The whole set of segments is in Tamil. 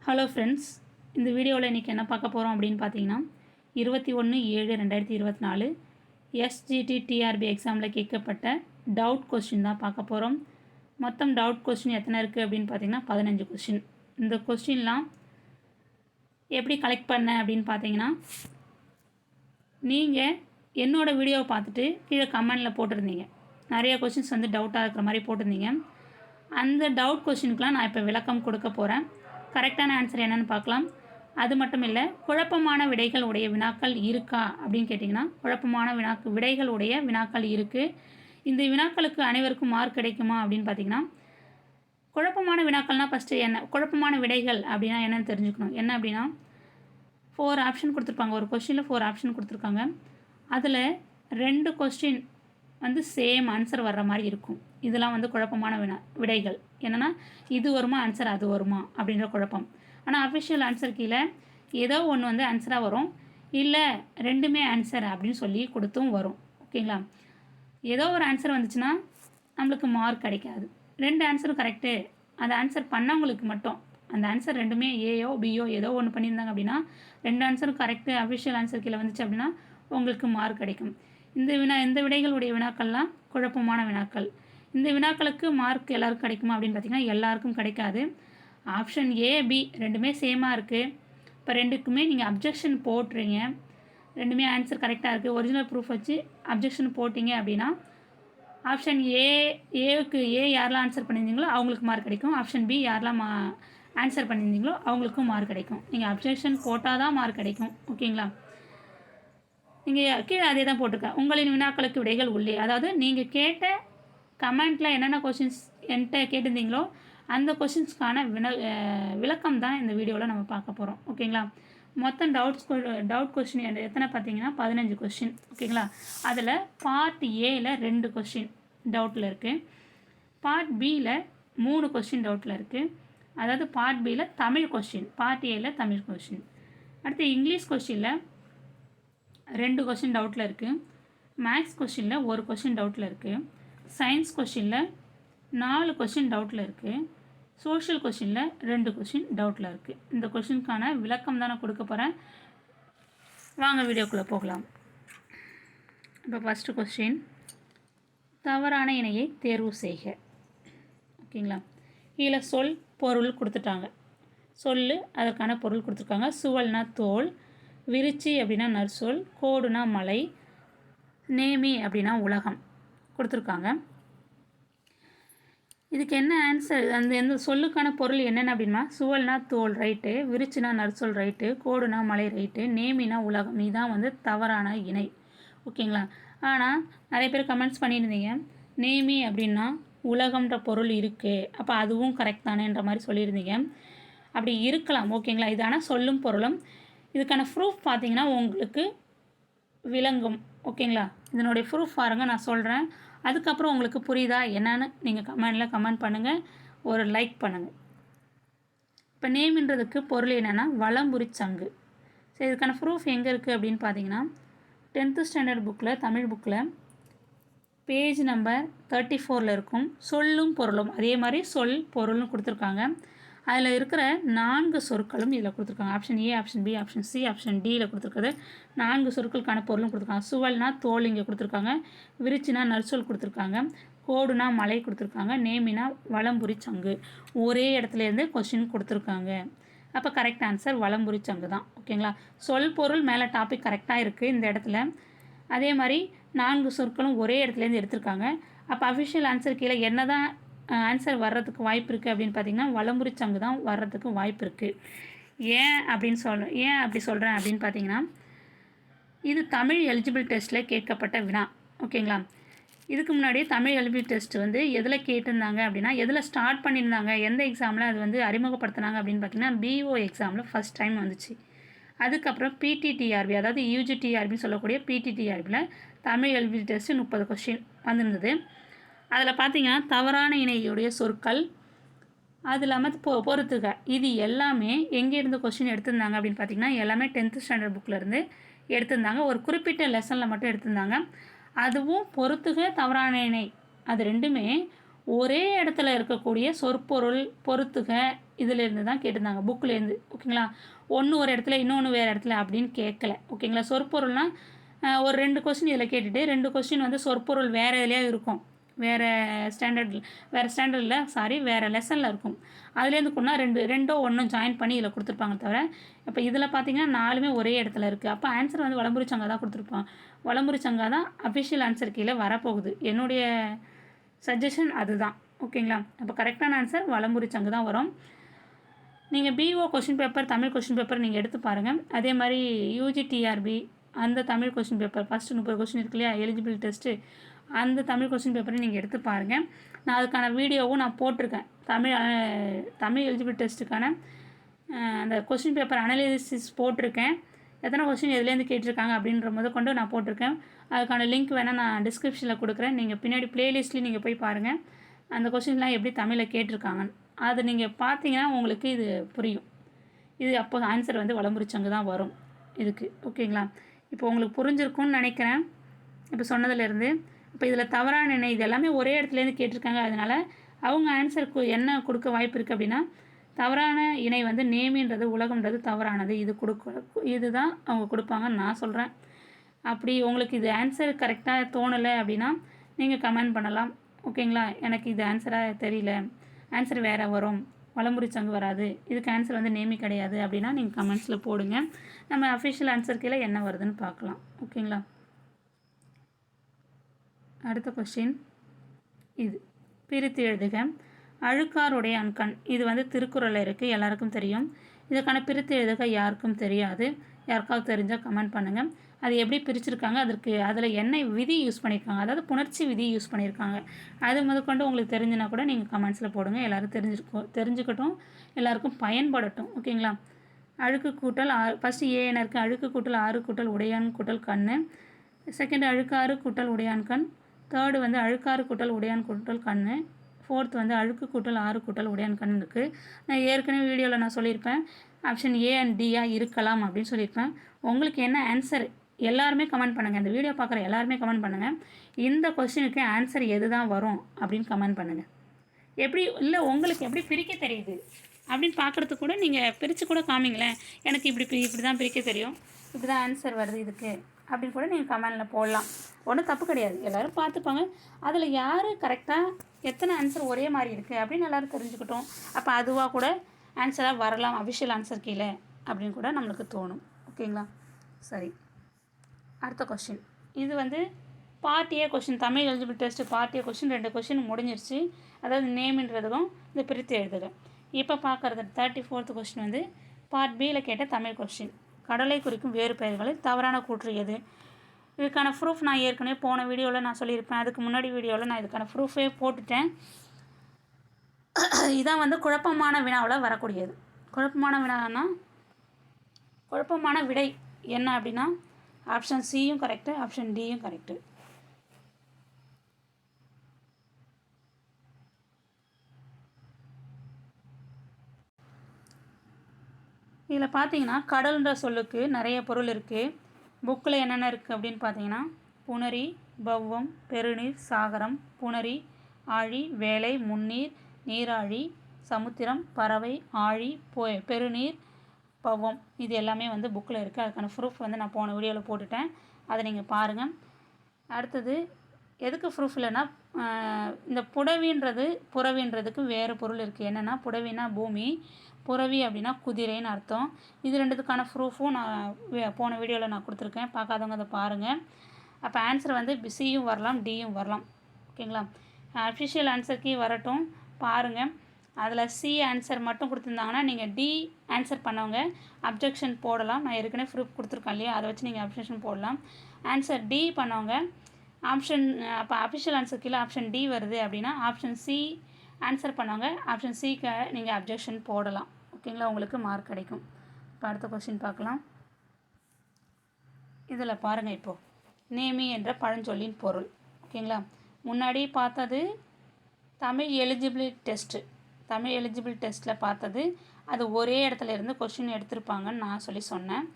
ஹலோ ஃப்ரெண்ட்ஸ், இந்த வீடியோவில் இன்றைக்கி என்ன பார்க்க போகிறோம் அப்படின்னு பார்த்தீங்கன்னா 21/7/2024 எஸ்ஜிடி டிஆர்பி எக்ஸாமில் கேட்கப்பட்ட டவுட் கொஸ்டின் தான் பார்க்க போகிறோம். மொத்தம் டவுட் கொஸ்டின் எத்தனை இருக்குது அப்படின்னு பார்த்தீங்கன்னா 15 கொஸ்டின். இந்த கொஸ்டின்லாம் எப்படி கலெக்ட் பண்ண அப்படின்னு பார்த்தீங்கன்னா, நீங்கள் என்னோடய வீடியோவை பார்த்துட்டு கீழே கமெண்டில் போட்டிருந்தீங்க. நிறைய கொஸ்டின்ஸ் வந்து டவுட்டாக இருக்கிற மாதிரி போட்டிருந்தீங்க. அந்த டவுட் கொஸ்டினுக்கெலாம் நான் இப்போ விளக்கம் கொடுக்க போகிறேன். கரெக்டான ஆன்சர் என்னென்னு பார்க்கலாம். அது மட்டும் இல்லை, குழப்பமான விடைகள் உடைய வினாக்கள் இருக்கா அப்படின்னு கேட்டிங்கன்னா, குழப்பமான விடைகள் உடைய வினாக்கள் இருக்குது. இந்த வினாக்களுக்கு அனைவருக்கும் மார்க் கிடைக்குமா அப்படின்னு பார்த்தீங்கன்னா, குழப்பமான வினாக்கள்னால் ஃபஸ்ட்டு என்ன, குழப்பமான விடைகள் அப்படின்னா என்னென்னு தெரிஞ்சுக்கணும். என்ன அப்படின்னா, 4 ஆப்ஷன் கொடுத்துருப்பாங்க. ஒரு கொஸ்டினில் 4 ஆப்ஷன் கொடுத்துருக்காங்க. அதில் 2 கொஸ்டின் வந்து சேம் ஆன்சர் வர்ற மாதிரி இருக்கும். இதெல்லாம் வந்து குழப்பமான விடைகள். என்னென்னா, இது வருமா ஆன்சர், அது வருமா அப்படின்ற குழப்பம். ஆனால் அஃபிஷியல் ஆன்சர் கீழே ஏதோ ஒன்று வந்து ஆன்சராக வரும், இல்லை ரெண்டுமே ஆன்சர் அப்படின்னு சொல்லி கொடுத்தும் வரும். ஓகேங்களா? ஏதோ ஒரு ஆன்சர் வந்துச்சுன்னா நம்மளுக்கு மார்க் கிடைக்காது. 2 ஆன்சரும் கரெக்டு, அந்த ஆன்சர் பண்ணவங்களுக்கு மட்டும், அந்த ஆன்சர் ரெண்டுமே ஏயோ பியோ ஏதோ ஒன்று பண்ணியிருந்தாங்க அப்படின்னா 2 ஆன்சரும் கரெக்டு அஃபிஷியல் ஆன்சர் கீழே வந்துச்சு அப்படின்னா உங்களுக்கு மார்க் கிடைக்கும். இந்த விடைகளுடைய வினாக்கள்லாம் குழப்பமான வினாக்கள். இந்த வினாக்களுக்கு மார்க் எல்லாருக்கும் கிடைக்குமா அப்படின்னு பார்த்தீங்கன்னா, எல்லாருக்கும் கிடைக்காது. ஆப்ஷன் ஏ பி ரெண்டுமே சேமாக இருக்குது. இப்போ ரெண்டுக்குமே நீங்கள் அப்ஜெக்ஷன் போட்டுறீங்க, ரெண்டுமே ஆன்சர் கரெக்டாக இருக்குது, ஒரிஜினல் ப்ரூஃப் வச்சு அப்ஜெக்ஷன் போட்டிங்க அப்படின்னா, ஆப்ஷன் ஏவுக்கு யாரெல்லாம் ஆன்சர் பண்ணியிருந்தீங்களோ அவங்களுக்கு மார்க் கிடைக்கும். ஆப்ஷன் பி யாரெல்லாம் ஆன்சர் பண்ணியிருந்தீங்களோ அவங்களுக்கும் மார்க் கிடைக்கும். நீங்கள் அப்ஜெக்ஷன் போட்டால் தான் மார்க் கிடைக்கும். ஓகேங்களா? நீங்கள் கீழே அதே தான் போட்டிருக்கேன். உங்களின் வினாக்களுக்கு விடைகள் உள்ளே, அதாவது நீங்கள் கேட்ட கமெண்ட்டில் என்னென்ன கொஷின்ஸ் என்கிட்ட கேட்டிருந்தீங்களோ அந்த கொஷின்ஸ்க்கான விளக்கம் தான் இந்த வீடியோவில் நம்ம பார்க்க போகிறோம். ஓகேங்களா? மொத்தம் டவுட் கொஸ்டின் எத்தனை பார்த்தீங்கன்னா 15 கொஸ்டின். ஓகேங்களா? அதில் பார்ட் ஏயில் 2 கொஸ்டின் டவுட்டில் இருக்குது. பார்ட் பியில் 3 கொஸ்டின் டவுட்டில் இருக்குது. அதாவது பார்ட் பியில் தமிழ் கொஸ்டின், பார்ட் ஏயில் தமிழ் கொஸ்டின். அடுத்து இங்கிலீஷ் கொஸ்டினில் 2 கொஸ்டின் டவுட்டில் இருக்குது. மேக்ஸ் கொஸ்டினில் 1 கொஸ்டின் டவுட்டில் இருக்குது. சயின்ஸ் கொஸ்டினில் 4 கொஸ்டின் டவுட்டில் இருக்குது. சோஷியல் கொஸ்டினில் 2 கொஸ்டின் டவுட்டில் இருக்குது. இந்த கொஸ்டினுக்கான விளக்கம் தான் நான் கொடுக்க போகிறேன். வாங்க வீடியோக்குள்ளே போகலாம். இப்போ ஃபஸ்ட்டு கொஸ்டின், தவறான இணையை தேர்வு செய்க. ஓகேங்களா? இதில் சொல் பொருள் கொடுத்துட்டாங்க. சொல் அதற்கான பொருள் கொடுத்துருக்காங்க. சுவல்னா தோல், விருச்சி அப்படின்னா நற்சொல், கோடுனா மலை, நேமி அப்படின்னா உலகம் கொடுத்துருக்காங்க. இதுக்கு என்ன ஆன்சர், எந்த சொல்லுக்கான பொருள் என்னென்ன அப்படின்னா, சுவல்னா தோல் ரைட்டு, விரிச்சுனா நற்சொல் ரைட்டு, கோடுனா மலை ரைட்டு, நேமினா உலகம். இதுதான் வந்து தவறான இணை. ஓகேங்களா? ஆனால் நிறைய பேர் கமெண்ட்ஸ் பண்ணியிருந்தீங்க, நேமி அப்படின்னா உலகம்ன்ற பொருள் இருக்குது, அப்போ அதுவும் கரெக்ட் தானேன்ற மாதிரி சொல்லியிருந்தீங்க. அப்படி இருக்கலாம். ஓகேங்களா? இது ஆனால் சொல்லும் பொருளும். இதுக்கான ப்ரூஃப் பார்த்தீங்கன்னா உங்களுக்கு விளங்கும். ஓகேங்களா? இதனுடைய ப்ரூஃப் பாருங்கள், நான் சொல்கிறேன். அதுக்கப்புறம் உங்களுக்கு புரியுதா என்னன்னு நீங்கள் கமெண்டில் கமெண்ட் பண்ணுங்கள், ஒரு லைக் பண்ணுங்கள். இப்போ நேம்ன்றதுக்கு பொருள் என்னென்னா வலம்புரி சங்கு. சரி, இதுக்கான ப்ரூஃப் எங்கே இருக்குது அப்படின்னு பார்த்தீங்கன்னா, 10th ஸ்டாண்டர்ட் புக்கில், தமிழ் புக்கில் பேஜ் நம்பர் 34 இருக்கும். சொல்லும் பொருளும் அதே மாதிரி சொல் பொருள்னு கொடுத்துருக்காங்க. அதில் இருக்கிற 4 சொற்களும் இதில் கொடுத்துருக்காங்க. Option A, option B, option C, option டியில் கொடுத்துருக்குது. 4 சொற்களுக்கான பொருளும் கொடுத்துருக்காங்க. சுவல்னா தோல் இங்கே கொடுத்துருக்காங்க, விரிச்சினா நற்சொல் கொடுத்துருக்காங்க, கோடுனா மலை கொடுத்துருக்காங்க, நேமினா வலம்புரி சங்கு. ஒரே இடத்துலேருந்து கொஸ்டின் கொடுத்துருக்காங்க. அப்போ கரெக்ட் ஆன்சர் வலம்புரி சங்கு தான். ஓகேங்களா? சொல் பொருள் மேலே டாபிக் கரெக்டாக இருக்குது இந்த இடத்துல. அதே மாதிரி 4 சொற்களும் ஒரே இடத்துலேருந்து எடுத்திருக்காங்க. அப்போ அஃபிஷியல் ஆன்சர் கீழே என்ன தான் ஆன்சர் வர்றதுக்கு வாய்ப்பு இருக்குது அப்படின்னு பார்த்தீங்கன்னா, வலம்புரி சங்கு தான் வர்றதுக்கு வாய்ப்பு இருக்குது. ஏன் அப்படி சொல்கிறேன் அப்படின்னு பார்த்தீங்கன்னா, இது தமிழ் எலிஜிபிள் டெஸ்ட்டில் கேட்கப்பட்ட வினா. ஓகேங்களா? இதுக்கு முன்னாடி தமிழ் எலிஜிபிள் டெஸ்ட் வந்து எதில் கேட்டிருந்தாங்க அப்படின்னா, எதில் ஸ்டார்ட் பண்ணியிருந்தாங்க, எந்த எக்ஸாமில் அது வந்து அறிமுகப்படுத்தினாங்க அப்படின்னு பார்த்தீங்கன்னா, பிஓ எக்ஸாமில் ஃபஸ்ட் டைம் வந்துச்சு. அதுக்கப்புறம் பிடிடிஆர்பி, அதாவது யூஜிடிஆர்பின்னு சொல்லக்கூடிய பிடிடிஆர்பியில் தமிழ் எலிஜிபிள் டெஸ்ட்டு 30 கொஸ்டின் வந்திருந்தது. அதில் பார்த்தீங்கன்னா தவறான இணையுடைய சொற்கள், அது இல்லாமல் பொறுத்துக, இது எல்லாமே எங்கேருந்து கொஸ்டின் எடுத்திருந்தாங்க அப்படின்னு பார்த்தீங்கன்னா, எல்லாமே 10th ஸ்டாண்டர்ட் புக்கிலேருந்து எடுத்திருந்தாங்க. ஒரு குறிப்பிட்ட லெசனில் மட்டும் எடுத்திருந்தாங்க. அதுவும் பொறுத்துக, தவறான இணை, அது ரெண்டுமே ஒரே இடத்துல இருக்கக்கூடிய சொற்பொருள், பொறுத்துக, இதிலேருந்து தான் கேட்டிருந்தாங்க, புக்கிலேருந்து. ஓகேங்களா? ஒன்று ஒரு இடத்துல இன்னொன்று வேறு இடத்துல அப்படின்னு கேட்கல. ஓகேங்களா? சொற்பொருள்னால் ஒரு 2 கொஸ்டின் இதில் கேட்டுட்டு 2 கொஸ்டின் வந்து சொற்பொருள் வேறு எதுலையா இருக்கும், வேறு வேறு லெசனில் இருக்கும். அதுலேருந்து கொண்டா ரெண்டோ ஒன்றும் ஜாயின் பண்ணி இதில் கொடுத்துருப்பாங்க தவிர, இப்போ இதில் பார்த்தீங்கன்னா 4மே ஒரே இடத்துல இருக்குது. அப்போ ஆன்சர் வந்து வலம்புரி சங்கா தான் கொடுத்துருப்பாங்க. வலம்புரி சங்கா தான் அஃபிஷியல் ஆன்சர் கீழே வரப்போகுது. என்னுடைய சஜஷன் அதுதான். ஓகேங்களா? அப்போ கரெக்டான ஆன்சர் வலம்புரி சங்கு தான் வரும். நீங்கள் PO question paper, Tamil question paper நீங்கள் எடுத்து பாருங்கள். அதே மாதிரி யூஜிடிஆர்பி அந்த Tamil question paper first 30 question இருக்கு இல்லையா, எலிஜிபிள் டெஸ்ட்டு, அந்த தமிழ் கொஷின் பேப்பரை நீங்கள் எடுத்து பாருங்கள். நான் அதுக்கான வீடியோவும் நான் போட்டிருக்கேன். தமிழ் எலிஜிபிள் டெஸ்ட்டுக்கான அந்த கொஷின் பேப்பர் அனலைசிஸ் போட்டிருக்கேன். எத்தனை கொஷின் எதுலேருந்து கேட்டிருக்காங்க அப்படின்ற கொண்டு நான் போட்டிருக்கேன். அதுக்கான லிங்க் வேணால் நான் டிஸ்கிரிப்ஷனில் கொடுக்குறேன். நீங்கள் பின்னாடி ப்ளேலிஸ்ட்லேயும் நீங்கள் போய் பாருங்கள், அந்த கொஷின்லாம் எப்படி தமிழில் கேட்டிருக்காங்க. அது நீங்கள் பார்த்தீங்கன்னா உங்களுக்கு இது புரியும். இது அப்போ ஆன்சர் வந்து வலம்புரி சங்கு தான் வரும் இதுக்கு. ஓகேங்களா? இப்போ உங்களுக்கு புரிஞ்சிருக்கும்னு நினைக்கிறேன் இப்போ சொன்னதுலேருந்து. இப்போ இதில் தவறான இணை இது எல்லாமே ஒரே இடத்துலேருந்து கேட்டிருக்காங்க. அதனால் அவங்க ஆன்சருக்கு என்ன கொடுக்க வாய்ப்பு இருக்குது அப்படின்னா, தவறான இணை வந்து நேமின்றது உலகம்ன்றது தவறானது, இதுதான் அவங்க கொடுப்பாங்கன்னு நான் சொல்கிறேன். அப்படி உங்களுக்கு இது ஆன்சர் கரெக்டாக தோணலை அப்படின்னா நீங்கள் கமெண்ட் பண்ணலாம். ஓகேங்களா? எனக்கு இது ஆன்சராக தெரியல, ஆன்சர் வேறு வரும், வலம்புரி சங்கு வராது, இதுக்கு ஆன்சர் வந்து நேமி கிடையாது அப்படின்னா நீங்கள் கமெண்ட்ஸில் போடுங்க. நம்ம அஃபிஷியல் ஆன்சர் கீழே என்ன வருதுன்னு பார்க்கலாம். ஓகேங்களா? அடுத்த கொஸ்டின் இது, பிரித்து எழுதுக. அழுக்காருடைய அன்கண், இது வந்து திருக்குறளில் இருக்குது, எல்லாருக்கும் தெரியும். இதுக்கான பிரித்து எழுதுக யாருக்கும் தெரியாது. யாருக்காவது தெரிஞ்சால் கமெண்ட் பண்ணுங்கள். அது எப்படி பிரிச்சுருக்காங்க, அதில் என்ன விதி யூஸ் பண்ணியிருக்காங்க, அதாவது புணர்ச்சி விதி யூஸ் பண்ணியிருக்காங்க, அது முதற்கொண்டு உங்களுக்கு தெரிஞ்சுனா கூட நீங்கள் கமெண்ட்ஸில் போடுங்க. எல்லோரும் தெரிஞ்சுக்கட்டும், எல்லாருக்கும் பயன்படட்டும். ஓகேங்களா? அழுக்கு கூட்டல் ஃபஸ்ட்டு ஏஎன இருக்குது. அழுக்கு கூட்டல் ஆறு கூட்டல் உடையான் கூட்டல் கண். செகண்ட் அழுக்காறு கூட்டல் உடையான் கண். தேர்டு வந்து அழுக்காறு கூட்டல் உடையான் கூட்டல் கண். ஃபோர்த் வந்து அழுக்கு கூட்டல் ஆறு கூட்டல் உடையான் கண் இருக்குது. நான் ஏற்கனவே வீடியோவில் நான் சொல்லியிருப்பேன், ஆப்ஷன் ஏ அண்ட் டியாக இருக்கலாம் அப்படின்னு சொல்லியிருப்பேன். உங்களுக்கு என்ன ஆன்சர் எல்லாருமே கமெண்ட் பண்ணுங்கள். இந்த வீடியோ பார்க்குற எல்லாருமே கமெண்ட் பண்ணுங்கள். இந்த கொஸ்டினுக்கு ஆன்சர் எது தான் வரும் அப்படின்னு கமெண்ட் பண்ணுங்கள். எப்படி இல்லை உங்களுக்கு எப்படி பிரிக்க தெரியுது அப்படின்னு பார்க்குறதுக்கு கூட நீங்கள் பிரித்து கூட காமிங்களேன். எனக்கு இப்படி தான் பிரிக்க தெரியும், இப்படி தான் ஆன்சர் வருது இதுக்கு அப்படின்னு கூட நீங்கள் கமெண்டில் போடலாம். ஒன்றும் தப்பு கிடையாது, எல்லோரும் பார்த்துப்பாங்க. அதில் யார் கரெக்டாக எத்தனை ஆன்சர் ஒரே மாதிரி இருக்குது அப்படின்னு எல்லோரும் தெரிஞ்சுக்கிட்டோம். அப்போ அதுவாக கூட ஆன்சராக வரலாம் அஃபிஷியல் ஆன்சர் கீழே அப்படின்னு கூட நம்மளுக்கு தோணும். ஓகேங்களா? சரி, அடுத்த கொஸ்டின். இது வந்து part A question, Tamil eligible test part A question 2 question முடிஞ்சிருச்சு. அதாவது நேம்ன்றதுக்கும் இந்த பிரித்து எழுதுக. இப்போ பார்க்குறது 34th கொஸ்டின் வந்து பார்ட் பியில் கேட்ட தமிழ் கொஸ்டின். கடலை குறிக்கும் வேறு பெயர்களில் தவறான கூற்று எது? இதுக்கான ப்ரூஃப் நான் ஏற்கனவே போன வீடியோவில் நான் சொல்லியிருப்பேன். அதுக்கு முன்னாடி வீடியோவில் நான் இதுக்கான ப்ரூஃபே போட்டுட்டேன். இதான் வந்து குழப்பமான வினாவில் வரக்கூடியது. குழப்பமான விடை என்ன அப்படின்னா ஆப்ஷன் சியும் கரெக்டு, ஆப்ஷன் டியும் கரெக்டு. இதில் பார்த்தீங்கன்னா கடல்ன்ற சொல்லுக்கு நிறைய பொருள் இருக்குது. புக்கில் என்னென்ன இருக்குது அப்படின்னு பார்த்தீங்கன்னா, புணரி, பவ்வம், பெருநீர், சாகரம், புணரி, ஆழி, வேலை, முன்னீர், நீராழி, சமுத்திரம், பறவை, ஆழி, பெருநீர், பவ்வம், இது எல்லாமே வந்து புக்கில் இருக்குது. அதுக்கான ப்ரூஃப் வந்து நான் போன வீடியோவில் போட்டுட்டேன், அதை நீங்கள் பாருங்கள். அடுத்தது எதுக்கு ப்ரூஃப் இல்லைன்னா, இந்த புறவின்றதுக்கு வேறு பொருள் இருக்குது. என்னென்னா புடவினா பூமி, புறவி அப்படின்னா குதிரைன்னு அர்த்தம். இது ரெண்டுத்துக்கான ப்ரூஃபும் நான் போன வீடியோவில் நான் கொடுத்துருக்கேன், பார்க்காதவங்க அதை பாருங்கள். அப்போ ஆன்சர் வந்து சியும் வரலாம், டியும் வரலாம். ஓகேங்களா? அஃபிஷியல் ஆன்சருக்கு வரட்டும், பாருங்கள். அதில் சி ஆன்சர் மட்டும் கொடுத்துருந்தாங்கன்னா நீங்கள் டி ஆன்சர் பண்ணவங்க அப்ஜெக்ஷன் போடலாம். நான் ஏற்கனவே ப்ரூஃப் கொடுத்துருக்கேன் இல்லையா, அதை வச்சு நீங்கள் அப்ஜெக்ஷன் போடலாம். ஆன்சர் டி பண்ணவங்க ஆப்ஷன், அப்போ அஃபிஷியல் ஆன்சர் கீழே ஆப்ஷன் டி வருது அப்படின்னா ஆப்ஷன் சி ஆன்சர் பண்ணவங்க ஆப்ஷன் சிக்கு நீங்கள் அப்ஜெக்ஷன் போடலாம். ஓகேங்களா? உங்களுக்கு மார்க் கிடைக்கும். இப்போ அடுத்த கொஸ்டின் பார்க்கலாம். இதில் பாருங்கள், இப்போது நேமி என்ற பழஞ்சொல்லின் பொருள். ஓகேங்களா? முன்னாடி பார்த்தது தமிழ் எலிஜிபிள் டெஸ்ட்டில் பார்த்தது, அது ஒரே இடத்துல இருந்து கொஸ்டின் எடுத்திருப்பாங்கன்னு நான் சொன்னேன்.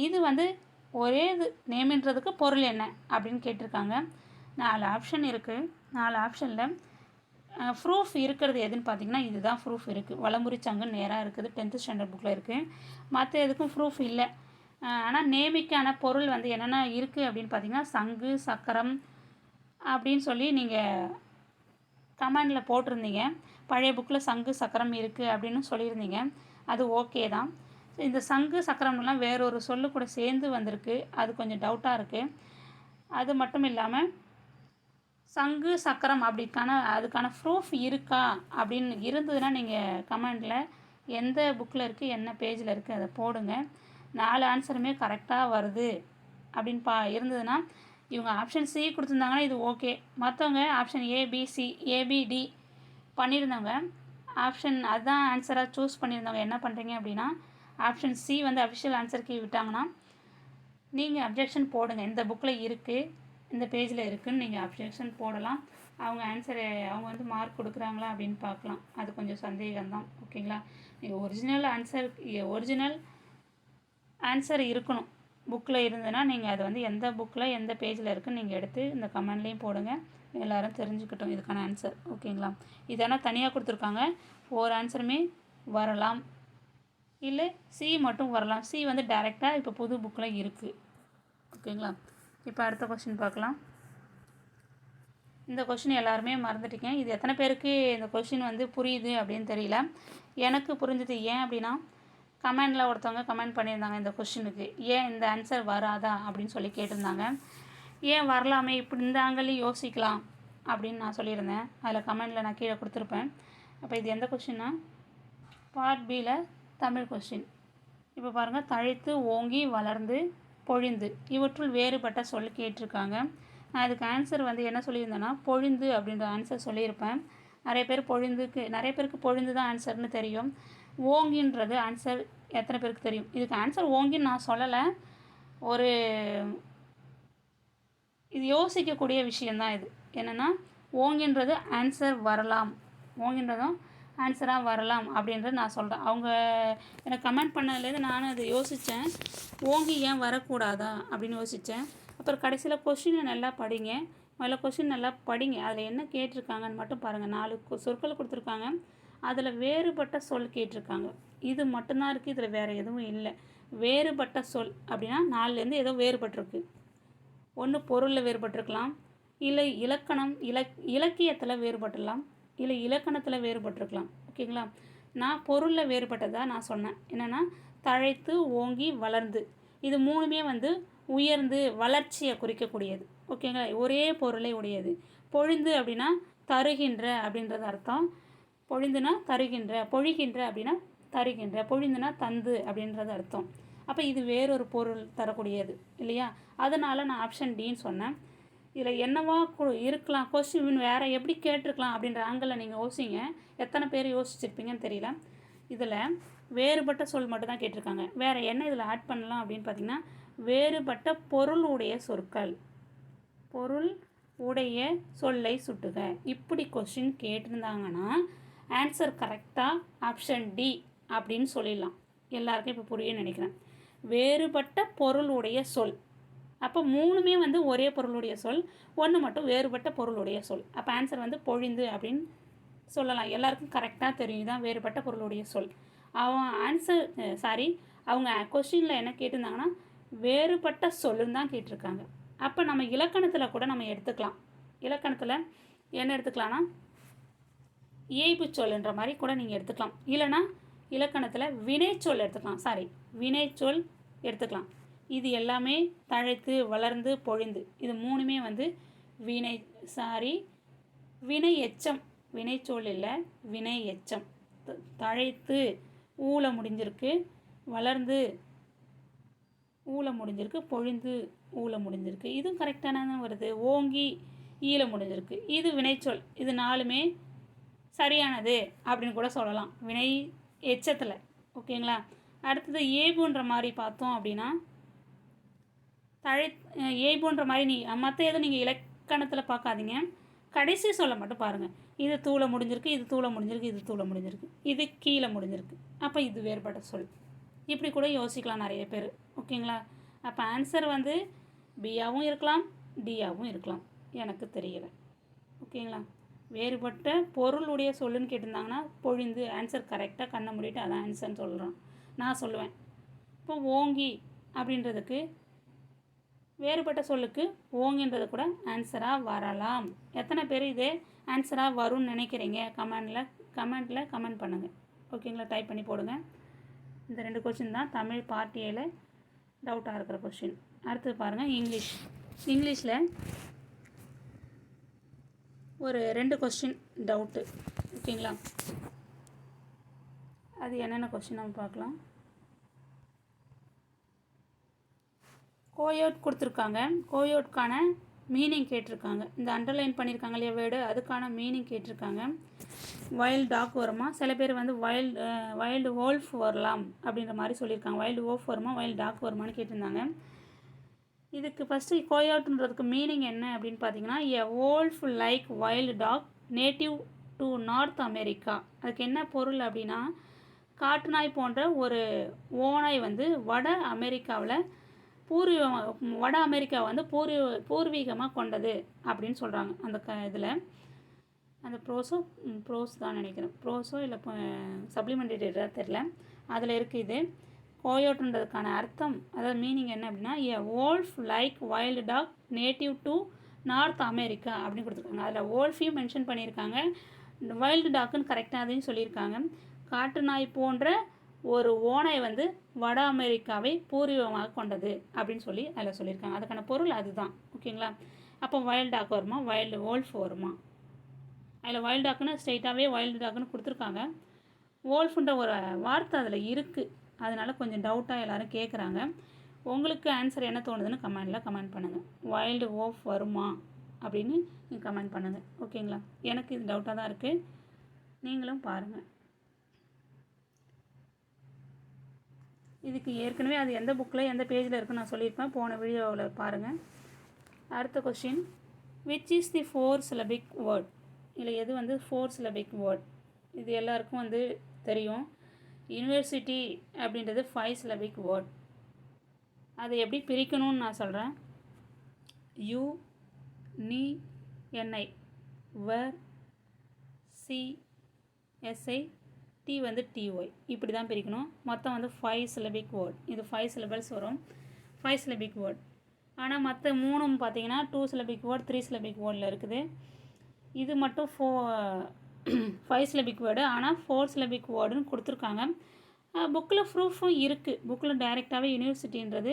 இது வந்து ஒரே இது நேம்ன்றதுக்கு பொருள் என்ன அப்படின்னு கேட்டிருக்காங்க. 4 ஆப்ஷன் இருக்குது. 4 ஆப்ஷனில் ப்ரூஃப் இருக்கிறது எதுன்னு பார்த்தீங்கன்னா இதுதான் ப்ரூஃப் இருக்குது. வலம்புரி சங்குன்னு நேராக இருக்குது, 10th ஸ்டாண்டர்ட் புக்கில் இருக்குது. மற்ற எதுக்கும் ப்ரூஃப் இல்லை. ஆனால் நேமிக்கான பொருள் வந்து என்னென்ன இருக்குது அப்படின்னு பார்த்தீங்கன்னா சங்கு சக்கரம் அப்படின்னு சொல்லி நீங்கள் கமெண்டில் போட்டிருந்தீங்க. பழைய புக்கில் சங்கு சக்கரம் இருக்குது அப்படின்னு சொல்லியிருந்தீங்க. அது ஓகே தான். இந்த சங்கு சக்கரம்லாம் வேறொரு சொல்லு கூட சேர்ந்து வந்திருக்கு. அது கொஞ்சம் டவுட்டாக இருக்குது. அது மட்டும் இல்லாமல் சங்கு சக்கரம் அதுக்கான ப்ரூஃப் இருக்கா அப்படின்னு இருந்ததுன்னா நீங்கள் கமெண்டில் எந்த புக்கில் இருக்குது என்ன பேஜில் இருக்குது அதை போடுங்க. 4 ஆன்சருமே கரெக்டாக வருது அப்படின்னு இருந்ததுன்னா இவங்க ஆப்ஷன் சி கொடுத்துருந்தாங்கன்னா இது ஓகே. மற்றவங்க ஆப்ஷன் ஏபிசி ஏபிடி பண்ணியிருந்தவங்க அதுதான் ஆன்சராக சூஸ் பண்ணியிருந்தவங்க என்ன பண்ணுறீங்க அப்படின்னா ஆப்ஷன் சி வந்து அஃபிஷியல் ஆன்சருக்கு விட்டாங்கன்னா நீங்கள் அப்ஜெக்ஷன் போடுங்க. இந்த புக்கில் இருக்குது, இந்த பேஜில் இருக்குதுன்னு நீங்கள் அப்ஜெக்ஷன் போடலாம். அவங்க வந்து மார்க் கொடுக்குறாங்களா அப்படின்னு பார்க்கலாம். அது கொஞ்சம் சந்தேகம்தான். ஓகேங்களா? நீங்கள் ஒரிஜினல் ஆன்சர் இருக்கணும் புக்கில் இருந்ததுன்னா நீங்கள் அது வந்து எந்த புக்கில் எந்த பேஜில் இருக்குதுன்னு நீங்கள் எடுத்து இந்த கமெண்ட்லேயும் போடுங்க. எல்லோரும் தெரிஞ்சுக்கிட்டோம் இதுக்கான ஆன்சர். ஓகேங்களா? இதெல்லாம் தனியாக கொடுத்துருக்காங்க. 4 ஆன்சருமே வரலாம், இல்லை சி மட்டும் வரலாம். சி வந்து டைரெக்டாக இப்போ புது புக்கில் இருக்குது. ஓகேங்களா? இப்போ அடுத்த கொஸ்டின் பார்க்கலாம். இந்த கொஸ்டின் எல்லாருமே மறந்துட்டீங்க. இது எத்தனை பேருக்கு இந்த கொஸ்டின் வந்து புரியுது அப்படின்னு தெரியல. எனக்கு புரிஞ்சுது. ஏன் அப்படின்னா கமெண்டில் ஒருத்தவங்க கமெண்ட் பண்ணியிருந்தாங்க இந்த கொஸ்டினுக்கு ஏன் இந்த ஆன்சர் வராதா அப்படின்னு சொல்லி கேட்டிருந்தாங்க. ஏன் வரலாமே, இப்படி இந்த ஆங்கிலையும் யோசிக்கலாம் அப்படின்னு நான் சொல்லியிருந்தேன். அதில் கமெண்டில் நான் கீழே கொடுத்துருப்பேன். அப்போ இது எந்த கொஸ்டின்னா பார்ட் பியில் தமிழ் கொஸ்டின். இப்போ பாருங்கள், தழைத்து ஓங்கி வளர்ந்து பொழிந்து இவற்றுள் வேறுபட்ட சொல் கேட்டிருக்காங்க. நான் இதுக்கு ஆன்சர் வந்து என்ன சொல்லியிருந்தேன்னா பொழிந்து அப்படின்ற ஆன்சர் சொல்லியிருப்பேன். நிறைய பேருக்கு பொழிந்து தான் ஆன்சர்னு தெரியும். ஓங்கின்றது ஆன்சர் எத்தனை பேருக்கு தெரியும்? இதுக்கு ஆன்சர் ஓங்கின்னு நான் சொல்லலை. இது யோசிக்கக்கூடிய விஷயந்தான். இது என்னென்னா ஓங்கின்றது ஆன்சர் வரலாம், ஓங்கின்றதும் ஆன்சராக வரலாம் அப்படின்றது நான் சொல்கிறேன். அவங்க எனக்கு கமெண்ட் பண்ணதுலேருந்து நானும் அதை யோசித்தேன். ஓங்கி ஏன் வரக்கூடாதா அப்படின்னு யோசித்தேன். அப்புறம் கடைசியில் கொஷினை நல்லா படிங்க. முதல்ல கொஷின் நல்லா படிங்க. அதில் என்ன கேட்டிருக்காங்கன்னு மட்டும் பாருங்கள். 4 சொற்கள் கொடுத்துருக்காங்க. அதில் வேறுபட்ட சொல் கேட்டிருக்காங்க. இது மட்டும்தான் இருக்குது, இதில் வேறு எதுவும் இல்லை. வேறுபட்ட சொல் அப்படின்னா 4லேருந்து ஏதோ வேறுபட்டிருக்கு. ஒன்று பொருளில் வேறுபட்டிருக்கலாம், இல்லை இலக்கியத்தில் வேறுபட்டுடலாம், இல்லை இலக்கணத்தில் வேறுபட்டிருக்கலாம். ஓகேங்களா? நான் பொருளில் வேறுபட்டதாக நான் சொன்னேன். என்னென்னா தழைத்து ஓங்கி வளர்ந்து இது 3மே வந்து உயர்ந்து வளர்ச்சியை குறிக்கக்கூடியது. ஓகேங்களா? ஒரே பொருளை உடையது. பொழிந்து அப்படின்னா தருகின்ற அப்படின்றது அர்த்தம். பொழிந்துனா தருகின்ற, பொழிகின்ற அப்படின்னா தருகின்ற, பொழிந்துனா தந்து அப்படின்றது அர்த்தம். அப்போ இது வேறொரு பொருள் தரக்கூடியது இல்லையா? அதனால் நான் ஆப்ஷன் டின்னு சொன்னேன். இதில் என்னவா இருக்கலாம், கொஸ்டின் வேறு எப்படி கேட்டிருக்கலாம் அப்படின்ற ஆங்கிளில் நீங்கள் யோசிங்க. எத்தனை பேர் யோசிச்சிருப்பீங்கன்னு தெரியல. இதில் வேறுபட்ட சொல் மட்டும் தான் கேட்டிருக்காங்க. வேறு என்ன இதில் ஆட் பண்ணலாம் அப்படின்னு பார்த்திங்கன்னா வேறுபட்ட பொருள் உடைய சொற்கள், பொருள் உடைய சொல்லை சுட்டுக. இப்படி கொஸ்டின் கேட்டிருந்தாங்கன்னா ஆன்சர் கரெக்டாக ஆப்ஷன் டி அப்படின்னு சொல்லிடலாம். எல்லாருக்கும் இப்போ புரிய நினைக்கிறேன். வேறுபட்ட பொருளுடைய சொல். அப்போ 3மே வந்து ஒரே பொருளுடைய சொல், 1 மட்டும் வேறுபட்ட பொருளுடைய சொல். அப்போ ஆன்சர் வந்து பொழிந்து அப்படின்னு சொல்லலாம். எல்லாருக்கும் கரெக்டாக தெரியும் தான் வேறுபட்ட பொருளுடைய சொல். அவங்க கொஸ்டினில் என்ன கேட்டிருந்தாங்கன்னா வேறுபட்ட சொல்லுன்னு தான் கேட்டிருக்காங்க. அப்போ நம்ம இலக்கணத்தில் கூட நம்ம எடுத்துக்கலாம். இலக்கணத்தில் என்ன எடுத்துக்கலாம்னா இயைபு சொல்லுன்ற மாதிரி கூட நீங்கள் எடுத்துக்கலாம். இல்லைனா இலக்கணத்தில் வினைச்சொல் எடுத்துக்கலாம். வினைச்சொல் எடுத்துக்கலாம். இது எல்லாமே தழைத்து வளர்ந்து பொழிந்து இது 3மே வந்து வினை எச்சம். வினைச்சொல் இல்லை, வினை எச்சம். தழைத்து ஊல முடிஞ்சிருக்கு, வளர்ந்து ஊல முடிஞ்சிருக்கு, பொழிந்து ஊல முடிஞ்சிருக்கு. இதுவும் கரெக்டான வருது. ஓங்கி ஈல முடிஞ்சிருக்கு, இது வினைச்சொல். இது 4மே சரியானது அப்படின்னு கூட சொல்லலாம் வினை எச்சத்தில். ஓகேங்களா? அடுத்தது ஏபுன்ற மாதிரி பார்த்தோம் அப்படின்னா ஏபுன்ற மாதிரி மற்ற எதுவும் நீங்கள் இலக்கணத்தில் பார்க்காதீங்க. கடைசி சொல்ல மட்டும் பாருங்கள். இது தூள முடிஞ்சிருக்கு, இது தூள முடிஞ்சிருக்கு, இது தூள முடிஞ்சிருக்கு, இது கீழே முடிஞ்சிருக்கு. அப்போ இது வேறுபட்ட சொல். இப்படி கூட யோசிக்கலாம் நிறைய பேர். ஓகேங்களா? அப்போ ஆன்சர் வந்து பியாகவும் இருக்கலாம், டியாகவும் இருக்கலாம். எனக்கு தெரியலை. ஓகேங்களா? வேறுபட்ட பொருளுடைய சொல்லுன்னு கேட்டிருந்தாங்கன்னா பொழிந்து ஆன்சர் கரெக்டாக கண்ணை மூடிட்டு அதான் ஆன்சர்னு சொல்கிறோம் நான் சொல்லுவேன். இப்போ ஓங்கி அப்படின்றதுக்கு வேறுபட்ட சொல்லுக்கு ஓங்கின்றது கூட ஆன்சராக வரலாம். எத்தனை பேர் இதே ஆன்சராக வரும்னு நினைக்கிறீங்க? கமெண்ட்டில் கமெண்ட் பண்ணுங்கள். ஓகேங்களா? டைப் பண்ணி போடுங்க. இந்த 2 கொஸ்டின் தான் தமிழ் பார்ட் ஏல டவுட்டாக இருக்கிற கொஸ்டின். அடுத்தது பாருங்கள் இங்கிலீஷில் ஒரு 2 கொஸ்டின் டவுட்டு. ஓகேங்களா? அது என்னென்ன கொஸ்டின் நம்ம பார்க்கலாம். கோயோட் கொடுத்துருக்காங்க. கோயோட்கான மீனிங் கேட்டிருக்காங்க. இந்த அண்டர்லைன் பண்ணியிருக்காங்க இல்லையா வேர்டு, அதுக்கான மீனிங் கேட்டிருக்காங்க. வைல்டு டாக் வருமா? சில பேர் வந்து வைல்டு வோல்ஃப் வரலாம் அப்படின்ற மாதிரி சொல்லியிருக்காங்க. வைல்டு வோல்ஃப் வருமா, வைல்டு டாக் வருமானு கேட்டிருந்தாங்க. இதுக்கு ஃபஸ்ட்டு கோயோட்ன்றதுக்கு மீனிங் என்ன அப்படின்னு பார்த்தீங்கன்னா, a wolf like wild dog native to north America. அதுக்கு என்ன பொருள் அப்படின்னா, காட்டுநாய் போன்ற ஒரு ஓநாய் வந்து வட அமெரிக்காவை வந்து பூர்வீகமாக கொண்டது அப்படின்னு சொல்கிறாங்க. அந்த இதில் அந்த ப்ரோஸ் தான் நினைக்கிறேன். ப்ரோஸோ இல்லை சப்ளிமெண்டரியாக தெரில, அதில் இருக்குது இது. கோயோட்ன்றதுக்கான அர்த்தம், அதாவது மீனிங் என்ன அப்படின்னா, a wolf like wild dog native to north America அப்படின்னு கொடுத்துருக்காங்க. அதில் வோல்ஃபையும் மென்ஷன் பண்ணியிருக்காங்க, வைல்டு டாக்குன்னு கரெக்டாக அதையும் சொல்லியிருக்காங்க. காட்டு நாய் போன்ற ஒரு ஓனை வந்து வட அமெரிக்காவை பூர்வீகமாக கொண்டது அப்படின்னு சொல்லி அதில் சொல்லியிருக்காங்க. அதுக்கான பொருள் அதுதான். ஓகேங்களா? அப்போ வைல்டு டாக் வருமா, வைல்டு வோல்ஃப் வருமா? அதில் வைல்டு டாக்குன்னு ஸ்ட்ரெயிட்டாகவே வைல்டு டாக்குன்னு கொடுத்துருக்காங்க. வோல்ஃபுன்ற ஒரு வார்த்தை அதில் இருக்குது, அதனால் கொஞ்சம் டவுட்டாக எல்லோரும் கேட்குறாங்க. உங்களுக்கு ஆன்சர் என்ன தோணுதுன்னு கமெண்ட் பண்ணுங்கள். வைல்டு வோல்ஃப் வருமா அப்படின்னு நீங்கள் கமெண்ட் பண்ணுங்கள். ஓகேங்களா? எனக்கு இது டவுட்டாக தான் இருக்குது, நீங்களும் பாருங்கள். இதுக்கு ஏற்கனவே அது எந்த புக்கில் எந்த பேஜில் இருக்குன்னு நான் சொல்லியிருப்பேன், போன வீடியோவில் பாருங்கள். அடுத்த question, which is the 4 syllabic word? இதில் எது வந்து 4 syllabic வேர்ட்? இது எல்லாருக்கும் வந்து தெரியும். யூனிவர்சிட்டி அப்படின்றது 5 syllabic வேர்ட். அதை எப்படி பிரிக்கணும்னு நான் சொல்கிறேன். யூ, நீ, என்ஐ, வர், சி, எஸ்ஐ, டி வந்து டிஒய், இப்படி தான் பிரிக்கணும். மொத்தம் வந்து 5 syllabic வேர்ட். இது 5 syllables வரும், 5 syllabic வேர்ட். ஆனால் மற்ற 3 பார்த்தீங்கன்னா 2 syllabic வேர்ட், 3 syllabic வேர்டில் இருக்குது. இது மட்டும் 5 syllabic வேர்டு, ஆனால் 4 syllabic வேர்டுன்னு கொடுத்துருக்காங்க. புக்கில் ப்ரூஃபும் இருக்குது. புக்கில் டைரெக்டாகவே யூனிவர்சிட்டின்றது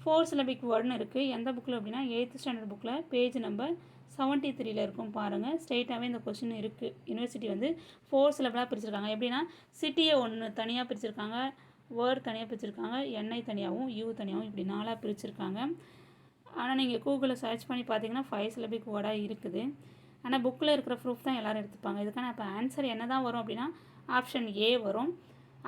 4 syllabic வேர்டுன்னு இருக்குது. எந்த புக்கில் அப்படின்னா 8th ஸ்டாண்டர்ட் புக்கில் பேஜ் நம்பர் 73 இருக்கும் பாருங்கள். ஸ்ட்ரெயிட்டாகவே இந்த கொஸ்டின் இருக்குது. யூனிவர்சிட்டி வந்து 4 syllabளாக பிரிச்சிருக்காங்க. எப்படின்னா சிட்டியை ஒன்று தனியாக பிரிச்சிருக்காங்க, வேர்டு தனியாக பிரிச்சிருக்காங்க, என்ஐ தனியாகவும் யூ தனியாகவும் இப்படி 4ஆக பிரிச்சிருக்காங்க. ஆனால் நீங்கள் கூகுளில் சர்ச் பண்ணி பார்த்தீங்கன்னா 5 syllabic வேர்டாக இருக்குது. ஆனால் புக்கில் இருக்கிற ப்ரூஃப் தான் எல்லோரும் எடுத்துப்பாங்க. இதுக்கான இப்போ ஆன்சர் என்ன தான் வரும் அப்படின்னா ஆப்ஷன் ஏ வரும்.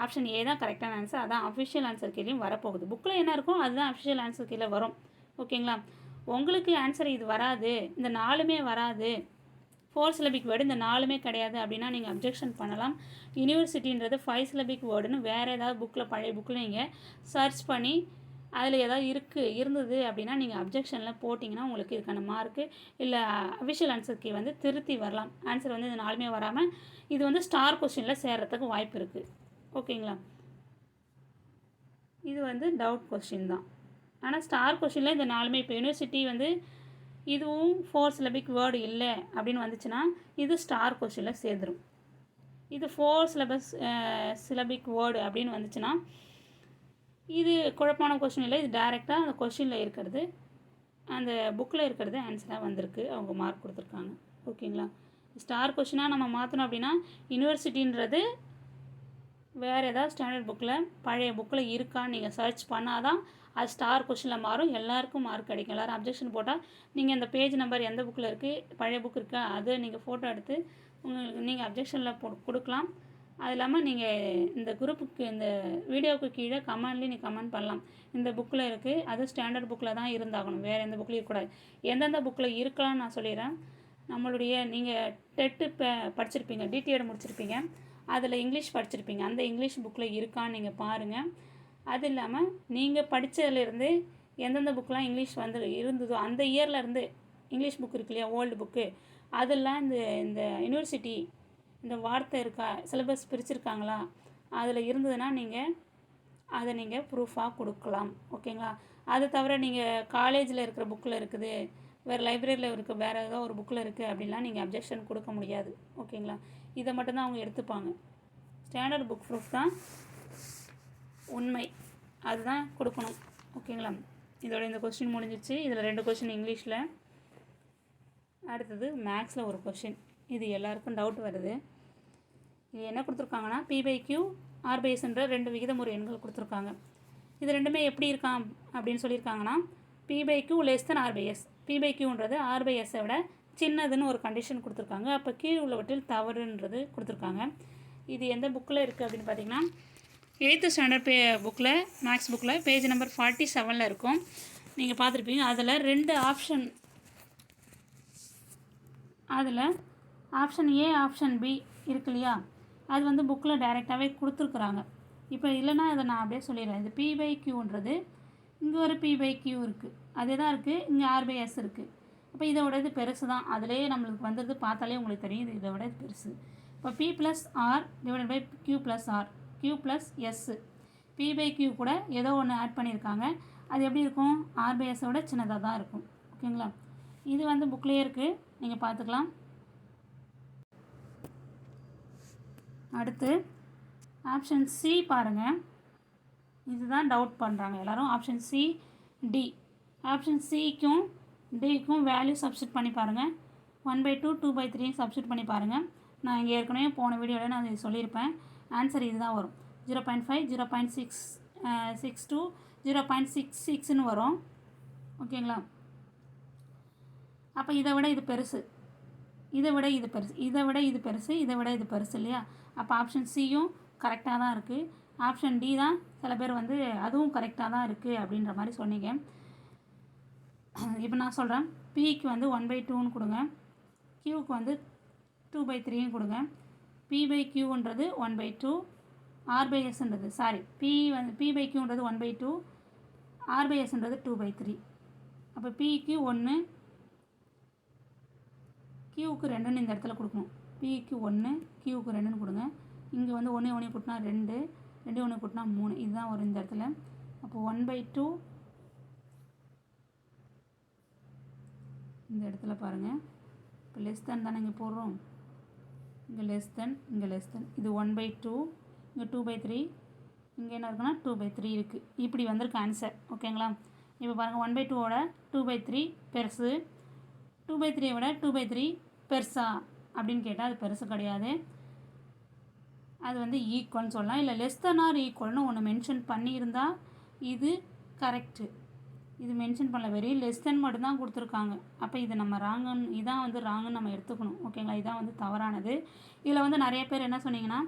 ஆப்ஷன் ஏ தான் கரெக்டான ஆன்சர். அதான் அஃபிஷியல் ஆன்சர் கீழேயும் வரப்போகுது. புக்கில் என்ன இருக்கும் அதுதான் அஃபிஷியல் ஆன்சர் கீழே வரும். ஓகேங்களா? உங்களுக்கு ஆன்சர் இது வராது, இந்த 4மே வராது, 4 syllabic வேர்டு இந்த 4மே கிடையாது அப்படின்னா நீங்கள் அப்ஜெக்ஷன் பண்ணலாம். யூனிவர்சிட்டின்றது 5 syllabic வேர்டுன்னு வேறு ஏதாவது புக்கில் பழைய புக்கில் நீங்கள் சர்ச் பண்ணி அதில் ஏதாவது இருந்தது அப்படின்னா நீங்கள் அப்ஜெக்ஷனில் போட்டிங்கன்னா உங்களுக்கு இதுக்கான மார்க்கு இல்லை அஃபிஷியல் ஆன்சருக்கு வந்து திருத்தி வரலாம். ஆன்சர் வந்து இந்த 4மே வராமல் இது வந்து ஸ்டார் கொஸ்டினில் சேர்கிறதுக்கு வாய்ப்பு இருக்குது. ஓகேங்களா? இது வந்து டவுட் கொஸ்டின் தான். ஆனால் ஸ்டார் கொஸ்டினில் இந்த 4மே இப்போ யூனிவர்சிட்டி வந்து இதுவும் 4 syllabic வேர்டு இல்லை அப்படின்னு வந்துச்சுன்னா இது ஸ்டார் கொஸ்டினில் சேர்ந்துடும். இது 4 syllabic வேர்டு அப்படின்னு வந்துச்சுன்னா இது குழப்பான கொஸ்டின் இல்லை, இது டைரெக்டாக அந்த கொஸ்டினில் இருக்கிறது அந்த புக்கில் இருக்கிறது ஆன்சராக வந்திருக்கு, அவங்க மார்க் கொடுத்துருக்காங்க. ஓகேங்களா? ஸ்டார் கொஸ்டினாக நம்ம மாற்றணும் அப்படின்னா யூனிவர்சிட்டின்றது வேறு ஏதாவது ஸ்டாண்டர்ட் புக்கில் பழைய புக்கில் இருக்கான்னு நீங்கள் சர்ச் பண்ணால் தான் அது ஸ்டார் கொஸ்டினில் மாறும், எல்லாருக்கும் மார்க் கிடைக்கும். எல்லோரும் அப்ஜெக்ஷன் போட்டால் நீங்கள் இந்த பேஜ் நம்பர் எந்த புக்கில் இருக்குது, பழைய புக் இருக்கா, அதை நீங்கள் ஃபோட்டோ எடுத்து உங்களுக்கு நீங்கள் அப்ஜெக்ஷனில் கொடுக்கலாம். அது இல்லாமல் நீங்கள் இந்த குரூப்புக்கு இந்த வீடியோவுக்கு கீழே கமெண்ட்லேயும் நீங்கள் கமெண்ட் பண்ணலாம். இந்த புக்கில் இருக்குது, அது ஸ்டாண்டர்ட் புக்கில் தான் இருந்தாகணும், வேறு எந்த புக்லேயும் இருக்கக்கூடாது. எந்தெந்த புக்கில் இருக்கலாம்னு நான் சொல்லிடுறேன். நம்மளுடைய நீங்கள் டெட்டு படிச்சிருப்பீங்க, டிடிஎட் முடிச்சிருப்பீங்க, அதில் இங்கிலீஷ் படிச்சிருப்பீங்க, அந்த இங்கிலீஷ் புக்கில் இருக்கான்னு நீங்கள் பாருங்கள். அது இல்லாமல் நீங்கள் படித்ததுலேருந்து எந்தெந்த புக்கெலாம் இங்கிலீஷ் வந்து இருந்ததோ அந்த இயர்லேருந்து இங்கிலீஷ் புக் இருக்கு இல்லையா, ஓல்டு புக்கு, அதெல்லாம் இந்த இந்த யூனிவர்சிட்டி இந்த வார்த்தை இருக்கா, சிலபஸ் பிரிச்சுருக்காங்களா, அதில் இருந்ததுன்னா அதை நீங்கள் ப்ரூஃபாக கொடுக்கலாம். ஓகேங்களா? அது தவிர நீங்கள் காலேஜில் இருக்கிற புக்கில் இருக்குது, வேறு லைப்ரரியில் இருக்குது, வேறு ஏதோ ஒரு புக்கில் இருக்குது அப்படின்லாம் நீங்கள் அப்ஜெக்ஷன் கொடுக்க முடியாது. ஓகேங்களா? இதை மட்டும்தான் அவங்க எடுத்துப்பாங்க. ஸ்டாண்டர்ட் புக் ப்ரூஃப் தான் உண்மை, அதுதான் கொடுக்கணும். ஓகேங்களா? இதோட இந்த கொஸ்டின் முடிஞ்சிச்சு. இதில் 2 கொஸ்டின் இங்கிலீஷில். அடுத்தது மேக்ஸில் ஒரு கொஸ்டின். இது எல்லாருக்கும் டவுட் வருது. இது என்ன கொடுத்துருக்காங்கன்னா, P/Q R/S என்ற 2 விகிதமுறு எண்கள் கொடுத்துருக்காங்க. இது ரெண்டுமே எப்படி இருக்கான் அப்படின்னு சொல்லியிருக்காங்கன்னா, P/Q R/S. P/Qன்றது R/Sஐ விட சின்னதுன்னு ஒரு கண்டிஷன் கொடுத்துருக்காங்க. அப்போ கீழ் உள்ளவற்றில் தவறுன்றது கொடுத்துருக்காங்க. இது எந்த புக்கில் இருக்குது அப்படின்னு பார்த்தீங்கன்னா, 8th ஸ்டாண்டர்ட் புக்கில், மேக்ஸ் புக்கில் பேஜ் நம்பர் 47 இருக்கும். நீங்கள் பார்த்துருப்பீங்க. அதில் 2 ஆப்ஷன், அதில் ஆப்ஷன் ஏ ஆப்ஷன் பி இருக்கு இல்லையா, அது வந்து புக்கில் டைரெக்டாகவே கொடுத்துருக்குறாங்க. இப்போ இல்லைன்னா அதை நான் அப்படியே சொல்லிடுறேன். இது P/Qன்றது இங்கே ஒரு P/Q இருக்குது, அதே தான் இருக்குது. இங்கே R/S இருக்குது. அப்போ இதை விட இது பெருசு தான். அதிலே நம்மளுக்கு வந்தது பார்த்தாலே உங்களுக்கு தெரியும், இது இதை விட இது பெருசு. இப்போ P+R divided by Q+R, Q+S. P/Q கூட ஏதோ ஒன்று ஆட் பண்ணியிருக்காங்க. அது எப்படி இருக்கும்? R/Sஐ விட சின்னதாக தான் இருக்கும். ஓகேங்களா? இது வந்து புக்லேயே இருக்குது, நீங்கள் பார்த்துக்கலாம். அடுத்து ஆப்ஷன் சி பாருங்கள். இதுதான் டவுட் பண்ணுறாங்க எல்லோரும். Option C, D. ஆப்ஷன் சிக்கும் டிக்கும் வேல்யூ சப்ஸ்டிட் பண்ணி பாருங்கள். 1/2, 2/3 சப்ஸ்டிட் பண்ணி பாருங்கள். நான் இங்கே ஏற்கனவே போன வீடியோவில் நான் இதை சொல்லியிருப்பேன். ஆன்சர் இது தான் வரும். 0.5, 0.62, 0.66ன்னு வரும். ஓகேங்களா? அப்போ இதை விட இது பெருசு, இதை விட இது பெருசு, இதை விட இது பெருசு, இதை விட இது பெருசு இல்லையா? அப்போ ஆப்ஷன் சியும் கரெக்டாக தான் இருக்குது. ஆப்ஷன் டி தான் சில பேர் வந்து அதுவும் கரெக்டாக தான் இருக்குது அப்படின்ற மாதிரி சொன்னீங்க. இப்போ நான் சொல்கிறேன். பிக்கு வந்து 1/2ன்னு கொடுங்க, கியூக்கு வந்து 2/3ன்னு கொடுங்க. P/Qன்றது 1/2, R/Sன்றது P/Qன்றது 1/2, R/Sன்றது 2/3. அப்போ Pக்கு 1, Qக்கு 2ன்னு இந்த இடத்துல கொடுக்கணும். Pக்கு 1, Qக்கு 2ன்னு கொடுங்க. இங்கே வந்து 1 1 கூட்டினா 2, 2 1 கூட்டினா 3, இதுதான் வரும் இந்த இடத்துல. அப்போ 1/2 இந்த இடத்துல பாருங்கள். இப்போ லெஸ் தேன் தானே இங்கே போடுறோம். இங்கே லெஸ் தென், இங்கே லெஸ் தென். இது 1/2, இங்கே 2/3, இங்கே என்ன இருக்குன்னா 2/3 இருக்குது. இப்படி வந்திருக்கு ஆன்சர். ஓகேங்களா? இப்போ பாருங்கள், 1/2வோட 2/3 பெருசு, 2/3 விட 2/3 பெருசா அப்படின்னு கேட்டால் அது பெருசு கிடையாது. அது வந்து ஈக்குவல்னு சொல்லலாம். இல்லை லெஸ் தென் ஆர் ஈக்குவல்னு ஒன்று மென்ஷன் பண்ணியிருந்தால் இது கரெக்டு. இது மென்ஷன் பண்ணல, வெறும் லெஸ் தென் மட்டும்தான் கொடுத்துருக்காங்க. அப்போ இது நம்ம ராங்குன்னு, இதான் வந்து ராங்குன்னு நம்ம எடுத்துக்கணும். ஓகேங்களா? இதான் வந்து தவறானது. இதில் வந்து நிறைய பேர் என்ன சொன்னீங்கன்னா,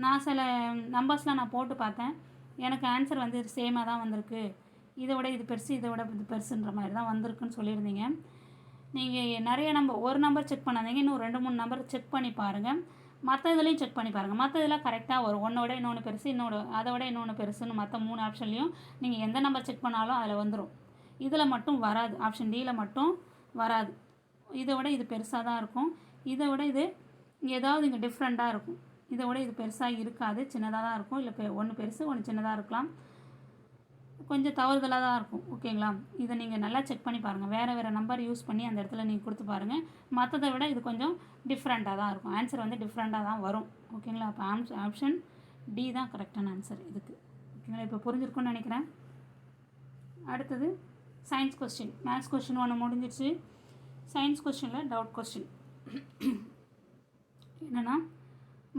நான் சில நம்பர்ஸ்லாம் நான் போட்டு பார்த்தேன், எனக்கு ஆன்சர் வந்து சேமாக தான் வந்திருக்கு, இதை விட இது பெருசு, இதை விட இது பெருசுன்ற மாதிரி தான் வந்திருக்குன்னு சொல்லியிருந்தீங்க. நீங்கள் நிறைய ஒரு நம்பர் செக் பண்ணாதீங்க, இன்னும் 2-3 நம்பர் செக் பண்ணி பாருங்கள். மற்ற இதுலேயும் செக் பண்ணி பாருங்கள். மற்ற இதெல்லாம் கரெக்டாக வரும். ஒன்றோட இன்னொன்று பெருசு, அதை விட இன்னொன்று பெருசுன்னு மற்ற 3 ஆப்ஷன்லேயும் நீங்கள் எந்த நம்பர் செக் பண்ணாலும் அதில் வந்துடும். இதில் மட்டும் வராது. ஆப்ஷன் டியில் மட்டும் வராது. இதை விட இது பெருசாக தான் இருக்கும், இதை விட இது ஏதாவது இங்கே டிஃப்ரெண்ட்டாக இருக்கும். இதை விட இது பெருசாக இருக்காது, சின்னதாக தான் இருக்கும். இல்லை ஒன்று பெருசு ஒன்று சின்னதாக இருக்கலாம், கொஞ்சம் தவறுதலாக தான் இருக்கும். ஓகேங்களா? இதை நீங்கள் நல்லா செக் பண்ணி பாருங்கள். வேறு நம்பர் யூஸ் பண்ணி அந்த இடத்துல நீங்கள் கொடுத்து பாருங்கள். மற்றதை விட இது கொஞ்சம் டிஃப்ரெண்ட்டாக தான் இருக்கும். ஆன்சர் வந்து டிஃப்ரெண்ட்டாக தான் வரும். ஓகேங்களா? அப்போ ஆப்ஷன் டி தான் கரெக்டான ஆன்சர் இதுக்கு. ஓகேங்களா? இப்போ புரிஞ்சிருக்குன்னு நினைக்கிறேன். அடுத்தது சயின்ஸ் கொஸ்டின். மேத்ஸ் கொஸ்டின் 1 முடிஞ்சிடுச்சு. சயின்ஸ் கொஸ்டினில் டவுட் கொஸ்டின் என்னென்னா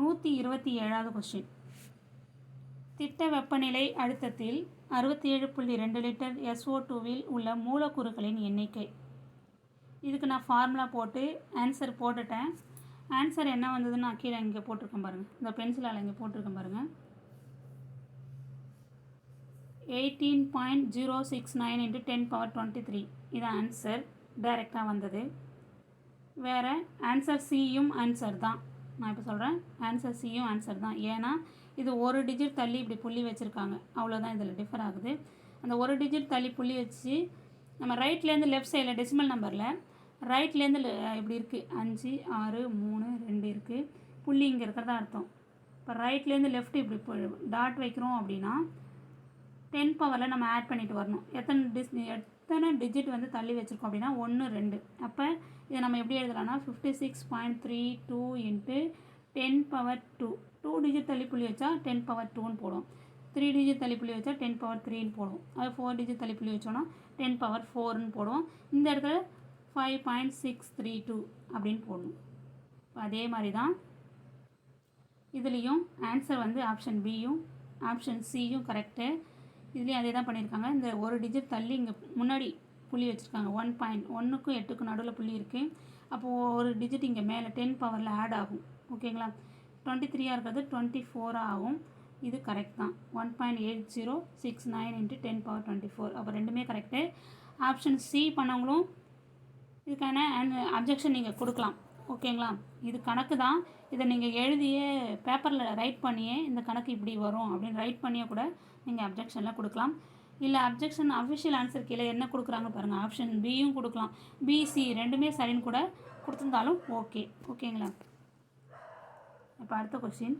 127வது கொஸ்டின். திட்ட வெப்பநிலை அழுத்தத்தில் 67.2 லிட்டர் SO2வில் உள்ள மூலக்கூறுகளின் எண்ணிக்கை. இதுக்கு நான் ஃபார்முலா போட்டு ஆன்சர் போட்டுட்டேன். ஆன்சர் என்ன வந்ததுன்னு நான் கீழே இங்கே போட்டிருக்கேன் பாருங்கள், இந்த பென்சிலால் இங்கே போட்டிருக்கேன் பாருங்கள். 18.069 × 10^23 இது ஆன்சர் டைரெக்டாக வந்தது. வேறு ஆன்சர் சியும் ஆன்சர் தான். நான் இப்போ சொல்கிறேன், ஆன்சர் சியும் ஆன்சர் தான். ஏன்னா இது ஒரு டிஜிட் தள்ளி இப்படி புள்ளி வச்சுருக்காங்க, அவ்வளோதான் இதில் டிஃபர் ஆகுது. அந்த ஒரு டிஜிட் தள்ளி புள்ளி வச்சு நம்ம ரைட்லேருந்து லெஃப்ட் சைடில் டெசிமல் நம்பரில் ரைட்லேருந்து இப்படி இருக்குது 5 6 3 2 இருக்குது, புள்ளி இங்கே இருக்கிறதா அர்த்தம். இப்போ ரைட்லேருந்து லெஃப்ட் இப்படி டாட் வைக்கிறோம் அப்படின்னா 10 பவரில் நம்ம ஆட் பண்ணிட்டு வரணும். எத்தனை டிஜிட் வந்து தள்ளி வச்சுருக்கோம் அப்படின்னா 1 2. அப்போ இதை நம்ம எப்படி எழுதலாம்னா 56.32 இன்ட்டு 10 பவர் 2. 2 டிஜிட் தள்ளி புள்ளி வச்சா 10 பவர் 2ன்னு போடும். 3 டிஜிட் தள்ளி புள்ளி வச்சா 10 பவர் 3ன்னு போடும். அது 4 டிஜிட் தள்ளி புள்ளி வச்சோன்னா 10 பவர் 4ன்னு போடுவோம். இந்த இடத்துல 5.632 அப்படின்னு போடணும். அதே மாதிரி தான் இதுலேயும் ஆன்சர் வந்து ஆப்ஷன் பியும் ஆப்ஷன் சியும் கரெக்டு. இதுலேயும் அதே தான் பண்ணியிருக்காங்க. இந்த ஒரு டிஜிட் தள்ளி இங்கே முன்னாடி புள்ளி வச்சுருக்காங்க. 1.1க்கும் 8க்கும் நடுவில் புள்ளி இருக்குது. அப்போது ஒரு டிஜிட் இங்கே மேலே 10 பவரில் ஆட் ஆகும். ஓகேங்களா? 23 இருக்கிறது 24 ஆகும். இது கரெக்ட் தான். 1.8069 இன்ட்டு 10 பவர் 24. அப்போ ரெண்டுமே கரெக்டு. ஆப்ஷன் சி பண்ணவங்களும் இதுக்கான அப்ஜெக்ஷன் நீங்கள் கொடுக்கலாம். ஓகேங்களா? இது கணக்கு தான். இதை நீங்கள் எழுதியே பேப்பரில் ரைட் பண்ணியே இந்த கணக்கு இப்படி வரும் அப்படின்னு ரைட் பண்ணியே கூட நீங்கள் அப்ஜெக்ஷனில் கொடுக்கலாம். இல்லை அப்ஜெக்ஷன் அஃபிஷியல் ஆன்சர் கீழே என்ன கொடுக்குறாங்க பாருங்கள். ஆப்ஷன் பியும் கொடுக்கலாம், பிசி ரெண்டுமே சரின்னு கூட கொடுத்துருந்தாலும் ஓகே. ஓகேங்களா? இப்போ அடுத்த கொஸ்டின்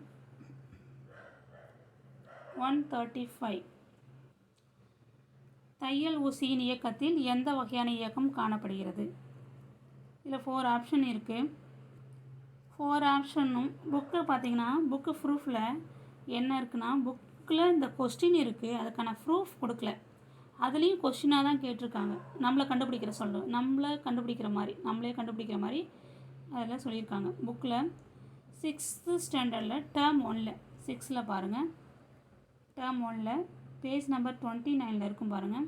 135. தையல் ஊசியின் இயக்கத்தில் எந்த வகையான இயக்கம் காணப்படுகிறது? இதில் 4 ஆப்ஷன் இருக்குது. 4 ஆப்ஷனும் புக்கு பார்த்தீங்கன்னா புக்கு ப்ரூஃபில் என்ன இருக்குன்னா புக்கில் இந்த கொஸ்டின் இருக்குது, அதுக்கான ப்ரூஃப் கொடுக்கல. அதுலேயும் கொஸ்டினாக தான் கேட்டிருக்காங்க. நம்மளே கண்டுபிடிக்கிற மாதிரி அதில் சொல்லியிருக்காங்க. புக்கில் 6th ஸ்டாண்டர்டில் டேர்ம் 1ல் 6ல் பாருங்கள். டேர்ம் 1ல் பேஜ் நம்பர் 29 இருக்கும் பாருங்கள்.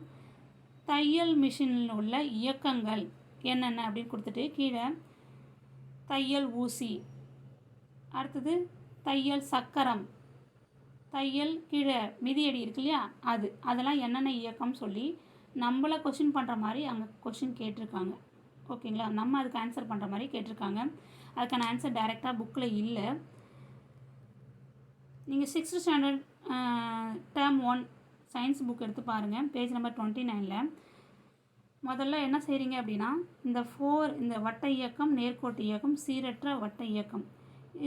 தையல் மிஷினில் உள்ள இயக்கங்கள் என்னென்ன அப்படின்னு கொடுத்துட்டு கீழே தையல் ஊசி, அடுத்தது தையல் சக்கரம், தையல் கீழே மிதியடி இருக்கு இல்லையா, அதெல்லாம் என்னென்ன இயக்கம் சொல்லி நம்மளை கொஷின் பண்ணுற மாதிரி அங்கே கொஷின் கேட்டிருக்காங்க. ஓகேங்களா? நம்ம அதுக்கு ஆன்சர் பண்ணுற மாதிரி கேட்டிருக்காங்க. அதுக்கான ஆன்சர் டைரெக்டாக புக்கில் இல்லை. நீங்கள் 6th standard term 1 science book எடுத்து பாருங்கள். பேஜ் நம்பர் 29ல் முதல்ல என்ன செய்கிறீங்க அப்படின்னா இந்த வட்ட இயக்கம், நேர்கோட்டு இயக்கம், சீரற்ற வட்ட இயக்கம்,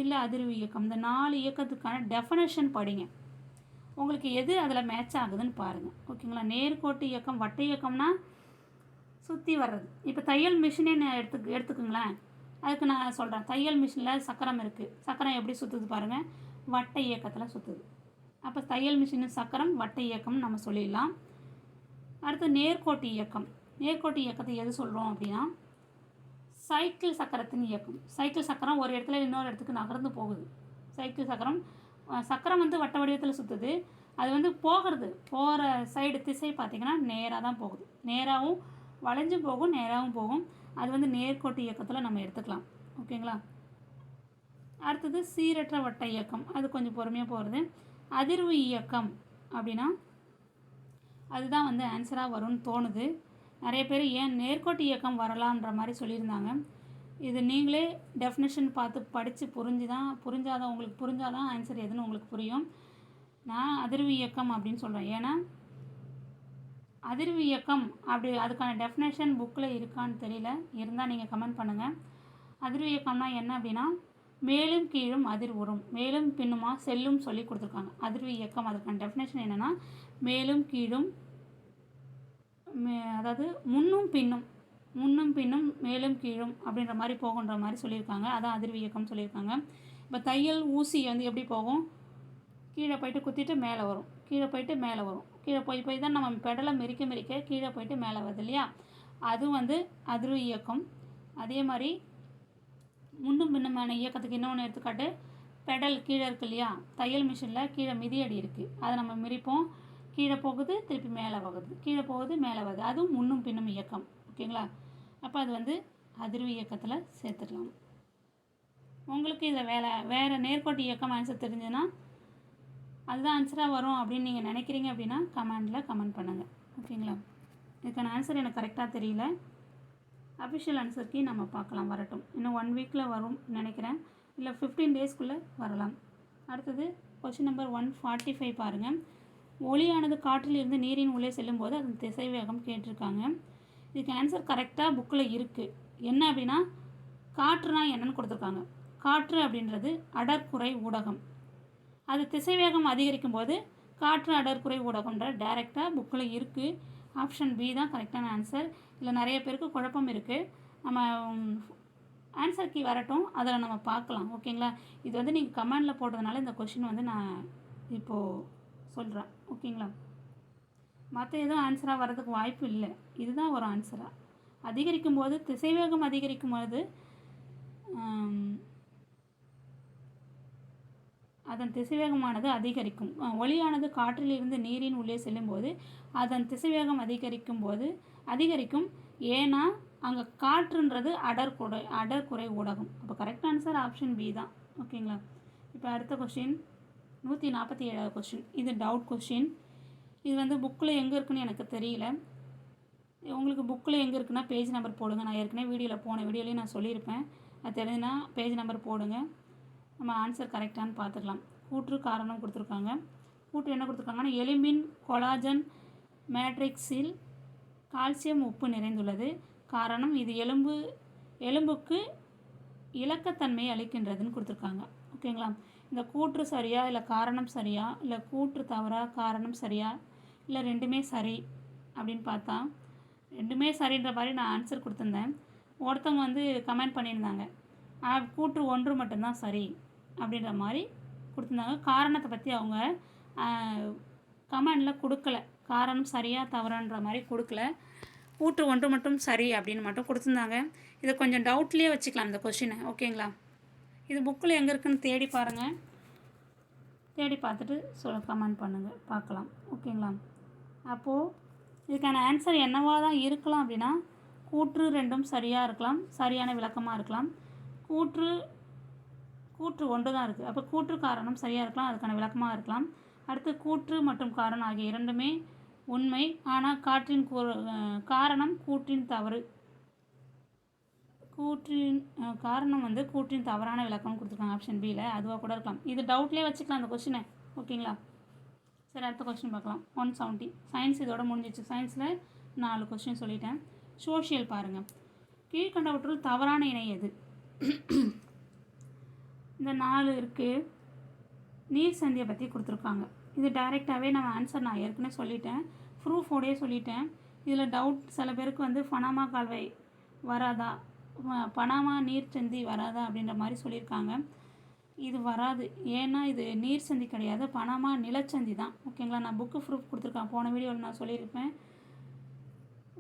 இல்லை அதிர்வு இயக்கம், இந்த 4 இயக்கத்துக்கான டெஃபனேஷன் படிங்க. உங்களுக்கு எது அதில் மேட்ச் ஆகுதுன்னு பாருங்கள். ஓகேங்களா? நேர்கோட்டு இயக்கம், வட்ட இயக்கம்னா சுற்றி வர்றது. இப்போ தையல் மிஷினே எடுத்துக்குங்களேன். அதுக்கு நான் சொல்கிறேன். தையல் மிஷினில் சக்கரம் இருக்குது. சக்கரம் எப்படி சுற்றுது பாருங்கள், வட்ட இயக்கத்தில் சுற்றுது. அப்போ தையல் மிஷின் சக்கரம் வட்ட இயக்கம்னு நம்ம சொல்லிடலாம். அடுத்து நேர்கோட்டு இயக்கம். நேர்கோட்டு இயக்கத்தை எது சொல்கிறோம் அப்படின்னா சைக்கிள் சக்கரத்தின் இயக்கம். சைக்கிள் சக்கரம் ஒரு இடத்துல இன்னொரு இடத்துக்கு நகர்ந்து போகுது. சைக்கிள் சக்கரம் வந்து வட்ட வடிவத்தில் சுற்றுது. அது வந்து போகிற சைடு திசை பார்த்திங்கன்னா நேராக தான் போகுது. நேராகவும் வளைஞ்சும் போகும், நேராகவும் போகும். அது வந்து நேர்கோட்டு இயக்கத்தில் நம்ம எடுத்துக்கலாம். ஓகேங்களா? அடுத்தது சீரற்ற வட்ட இயக்கம். அது கொஞ்சம் பொறுமையாக போகிறது. அதிர்வு இயக்கம் அப்படின்னா அதுதான் வந்து ஆன்சராக வரும்னு தோணுது. நிறைய பேர் ஏன் நேர்கோட்டு இயக்கம் வரலான்ற மாதிரி சொல்லியிருந்தாங்க. இது நீங்களே டெஃபினேஷன் பார்த்து படித்து புரிஞ்சாதான் உங்களுக்கு புரிஞ்சாதான் ஆன்சர் எதுன்னு உங்களுக்கு புரியும். நான் அதிர்வு இயக்கம் அப்படின்னு சொல்கிறேன். ஏன்னா அதிர்வு இயக்கம் அதுக்கான டெஃபினேஷன் புக்கில் இருக்கான்னு தெரியல. இருந்தால் நீங்கள் கமெண்ட் பண்ணுங்கள். அதிர்வு இயக்கம்னா என்ன அப்படின்னா மேலும் கீழும் அதிர்வுறும், மேலும் பின்னுமா செல்லும் சொல்லி கொடுத்துருக்காங்க. அதிர்வு இயக்கம் அதுக்கான டெஃபினேஷன் என்னென்னா மேலும் கீழும், அதாவது முன்னும் பின்னும் மேலும் கீழும் அப்படின்ற மாதிரி போகுன்ற மாதிரி சொல்லியிருக்காங்க. அதான் அதிர்வு இயக்கம் சொல்லியிருக்காங்க. இப்போ தையல் ஊசி வந்து எப்படி போகும், கீழே போயிட்டு குத்திட்டு மேலே வரும், கீழே போயிட்டு மேலே வரும், கீழே போய் தான் நம்ம பெடலை மிரிக்க கீழே போயிட்டு மேலே வருது இல்லையா, அது வந்து அதிர்வு இயக்கம். அதே மாதிரி முன்னும் பின்னுமான இயக்கத்துக்கு இன்னொன்று எடுத்துக்காட்டு பெடல் கீழே இருக்குது இல்லையா, தையல் மிஷினில் கீழே மிதியடி இருக்குது, அதை நம்ம மிரிப்போம், கீழே போகுது திருப்பி மேலே வருது, கீழே போகுது மேலே வருது, அதுவும் முன்னும் பின்னும் இயக்கம். ஓகேங்களா? அப்போ அது வந்து அதிர்வு இயக்கத்தில் சேர்த்துக்கலாம். உங்களுக்கு இதில் வேறு நேர்கோட்டு இயக்கம் ஆன்சர் தெரிஞ்சுன்னா அதுதான் ஆன்சராக வரும் அப்படின்னு நீங்கள் நினைக்கிறீங்க அப்படின்னா கமெண்ட் பண்ணுங்கள். ஓகேங்களா? இதுக்கான ஆன்சர் எனக்கு கரெக்டாக தெரியல. அஃபிஷியல் ஆன்சருக்கு நம்ம பார்க்கலாம், வரட்டும். இன்னும் 1 வீக்கில் வரும் நினைக்கிறேன், இல்லை 15 டேஸ்க்குள்ளே வரலாம். அடுத்தது கொஸ்டின் நம்பர் 145 பாருங்கள். ஒளியானது காற்றில் இருந்து நீரின் உள்ளே செல்லும்போது அதன் திசைவேகம் கேட்டிருக்காங்க. இதுக்கு ஆன்சர் கரெக்டாக புக்கில் இருக்குது. என்ன அப்படின்னா காற்றுனா என்னன்னு கொடுத்துருக்காங்க. காற்று அப்படின்றது அடர்குறை ஊடகம். அது திசைவேகம் அதிகரிக்கும் போது காற்று அடர்குறை ஊடகம்ன்ற டைரெக்டாக புக்கில் இருக்குது. ஆப்ஷன் பி தான் கரெக்டான ஆன்சர். இல்லை நிறைய பேருக்கு குழப்பம் இருக்குது. நம்ம ஆன்சர் கீ வரட்டும், அதில் நம்ம பார்க்கலாம். ஓகேங்களா? இது வந்து நீங்கள் கமெண்டில் போடுறதுனால இந்த கொஷின் வந்து நான் இப்போது சொல்கிறேன். ஓகேங்களா? மற்ற எதுவும் ஆன்சராக வர்றதுக்கு வாய்ப்பு இல்லை. இதுதான் ஒரு ஆன்சராக. அதிகரிக்கும் போது திசைவேகம் அதிகரிக்கும் போது அதன் திசைவேகமானது அதிகரிக்கும். ஒளியானது காற்றிலிருந்து நீரின் உள்ளே செல்லும்போது அதன் திசைவேகம் அதிகரிக்கும். ஏன்னா அங்கே காற்றுன்றது அடர்குறை ஊடகம். அப்போ கரெக்ட் ஆன்சர் ஆப்ஷன் பி தான். ஓகேங்களா? இப்போ அடுத்த கொஷின் 147வது கொஷின். இது டவுட் கொஷின். இது வந்து புக்கில் எங்கே இருக்குன்னு எனக்கு தெரியல. உங்களுக்கு புக்கில் எங்கே இருக்குன்னா பேஜ் நம்பர் போடுங்க. நான் ஏற்கனவே போன வீடியோலையும் நான் சொல்லியிருப்பேன். அது தெரிஞ்சுன்னா பேஜ் நம்பர் போடுங்க. நம்ம ஆன்சர் கரெக்டானு பார்த்துக்கலாம். கூற்று காரணம் கொடுத்துருக்காங்க. கூற்று என்ன கொடுத்துருக்காங்கன்னா, எலும்பின் கொலாஜன் மேட்ரிக்ஸில் கால்சியம் உப்பு நிறைந்துள்ளது. காரணம் இது எலும்புக்கு இலக்கத்தன்மையை அளிக்கின்றதுன்னு கொடுத்துருக்காங்க. ஓகேங்களா? இந்த கூற்று சரியா இல்லை காரணம் சரியா, இல்லை கூற்று தவறா காரணம் சரியா, இல்லை ரெண்டுமே சரி அப்படின்னு பார்த்தா, ரெண்டுமே சரின்ற மாதிரி நான் ஆன்சர் கொடுத்துருந்தேன். ஒருத்தவங்க வந்து கமெண்ட் பண்ணியிருந்தாங்க, கூற்று ஒன்று மட்டும்தான் சரி அப்படின்ற மாதிரி கொடுத்துருந்தாங்க. காரணத்தை பற்றி அவங்க கமெண்டில் கொடுக்கல. காரணம் சரியாக தவறான்ற மாதிரி கொடுக்கல. கூற்று ஒன்று மட்டும் சரி அப்படின்னு மட்டும் கொடுத்துருந்தாங்க. இதை கொஞ்சம் டவுட்லேயே வச்சுக்கலாம் இந்த கொஷினை. ஓகேங்களா? இது புக்கில் எங்கே இருக்குன்னு தேடி பாருங்கள். தேடி பார்த்துட்டு கமெண்ட் பண்ணுங்கள், பார்க்கலாம். ஓகேங்களா? அப்போது இதுக்கான ஆன்சர் என்னவாக தான் இருக்கலாம் அப்படின்னா, கூற்று ரெண்டும் சரியாக இருக்கலாம், சரியான விளக்கமாக இருக்கலாம். கூற்று ஒன்று தான் இருக்குது. அப்போ கூற்று காரணம் சரியாக இருக்கலாம், அதுக்கான விளக்கமாக இருக்கலாம். அடுத்து கூற்று மற்றும் காரணம் ஆகிய இரண்டுமே உண்மை. ஆனால் காரணம் கூற்றின் தவறு. காரணம் வந்து கூற்றின் தவறான விளக்கம் கொடுத்துருக்காங்க ஆப்ஷன் பியில். அதுவாக கூட இருக்கலாம். இது டவுட்லேயே வச்சுக்கலாம் அந்த கொஸ்டினை. ஓகேங்களா? சரி, அடுத்த கொஸ்டின் பார்க்கலாம். 170 சயின்ஸ் இதோட முடிஞ்சிச்சு. சயின்ஸில் 4 கொஸ்டின் சொல்லிட்டேன். சோஷியல் பாருங்கள். கீழ்கண்டவற்றுள் தவறான இணை எது? இந்த 4 இருக்குது. நீர் சந்தியை பற்றி கொடுத்துருக்காங்க. இது டைரெக்டாகவே நம்ம ஆன்சர் நான் ஏற்கனவே சொல்லிட்டேன், ப்ரூஃபோடையே சொல்லிட்டேன். இதில் டவுட் சில பேருக்கு வந்து பனாமா கால்வாய் வராதா, பனாமா நீர்ச்சந்தி வராதா அப்படின்ற மாதிரி சொல்லியிருக்காங்க. இது வராது. ஏன்னா இது நீர் சந்தி கிடையாது, பனாமா நிலச்சந்தி தான். ஓகேங்களா? நான் புக்கு ப்ரூஃப் கொடுத்துருக்கேன். போன வீடியோவில் நான் சொல்லியிருப்பேன்.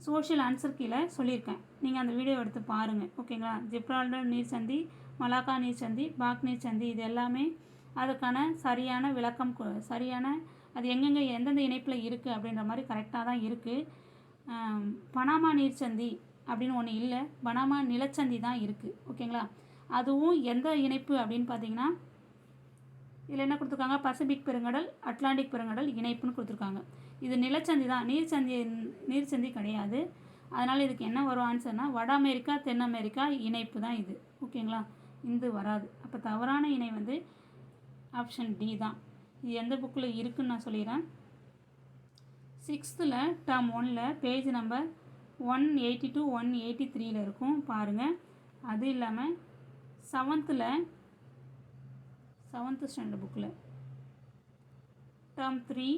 சோஷியல் ஆன்சர் கீழே சொல்லியிருக்கேன். நீங்கள் அந்த வீடியோ எடுத்து பாருங்கள். ஓகேங்களா? ஜிப்ரால்டர் நீர் சந்தி, மலாக்கா நீர் சந்தி, பாக் நீர் சந்தி, இது எல்லாமே அதுக்கான சரியான விளக்கம், சரியான அது எங்கெங்கே எந்தெந்த இணைப்பில் இருக்குது அப்படின்ற மாதிரி கரெக்டாக தான் இருக்குது. பனாமா நீர் சந்தி அப்படின்னு ஒன்று இல்லை, பனாமா நிலச்சந்தி தான் இருக்குது. ஓகேங்களா? அதுவும் எந்த இணைப்பு அப்படின்னு பார்த்தீங்கன்னா, இதில் என்ன கொடுத்துருக்காங்க, பசிபிக் பெருங்கடல் அட்லாண்டிக் பெருங்கடல் இணைப்புன்னு கொடுத்துருக்காங்க. இது நிலச்சந்தி தான், நீர்ச்சந்தி கிடையாது. அதனால் இதுக்கு என்ன வரும் ஆன்சர்னா, வட அமெரிக்கா தென் அமெரிக்கா இணைப்பு தான் இது. ஓகேங்களா? இது வராது. அப்போ தவறான இணை வந்து ஆப்ஷன் டி தான். இது எந்த புக்கில் இருக்குதுன்னு நான் சொல்லிடுறேன். 6th டேர்ம் 1 பேஜ் நம்பர் 182 183 இருக்கும் பாருங்கள். அது இல்லாமல் 7th ஸ்டாண்டர்ட் புக்கில் டேர்ம் 3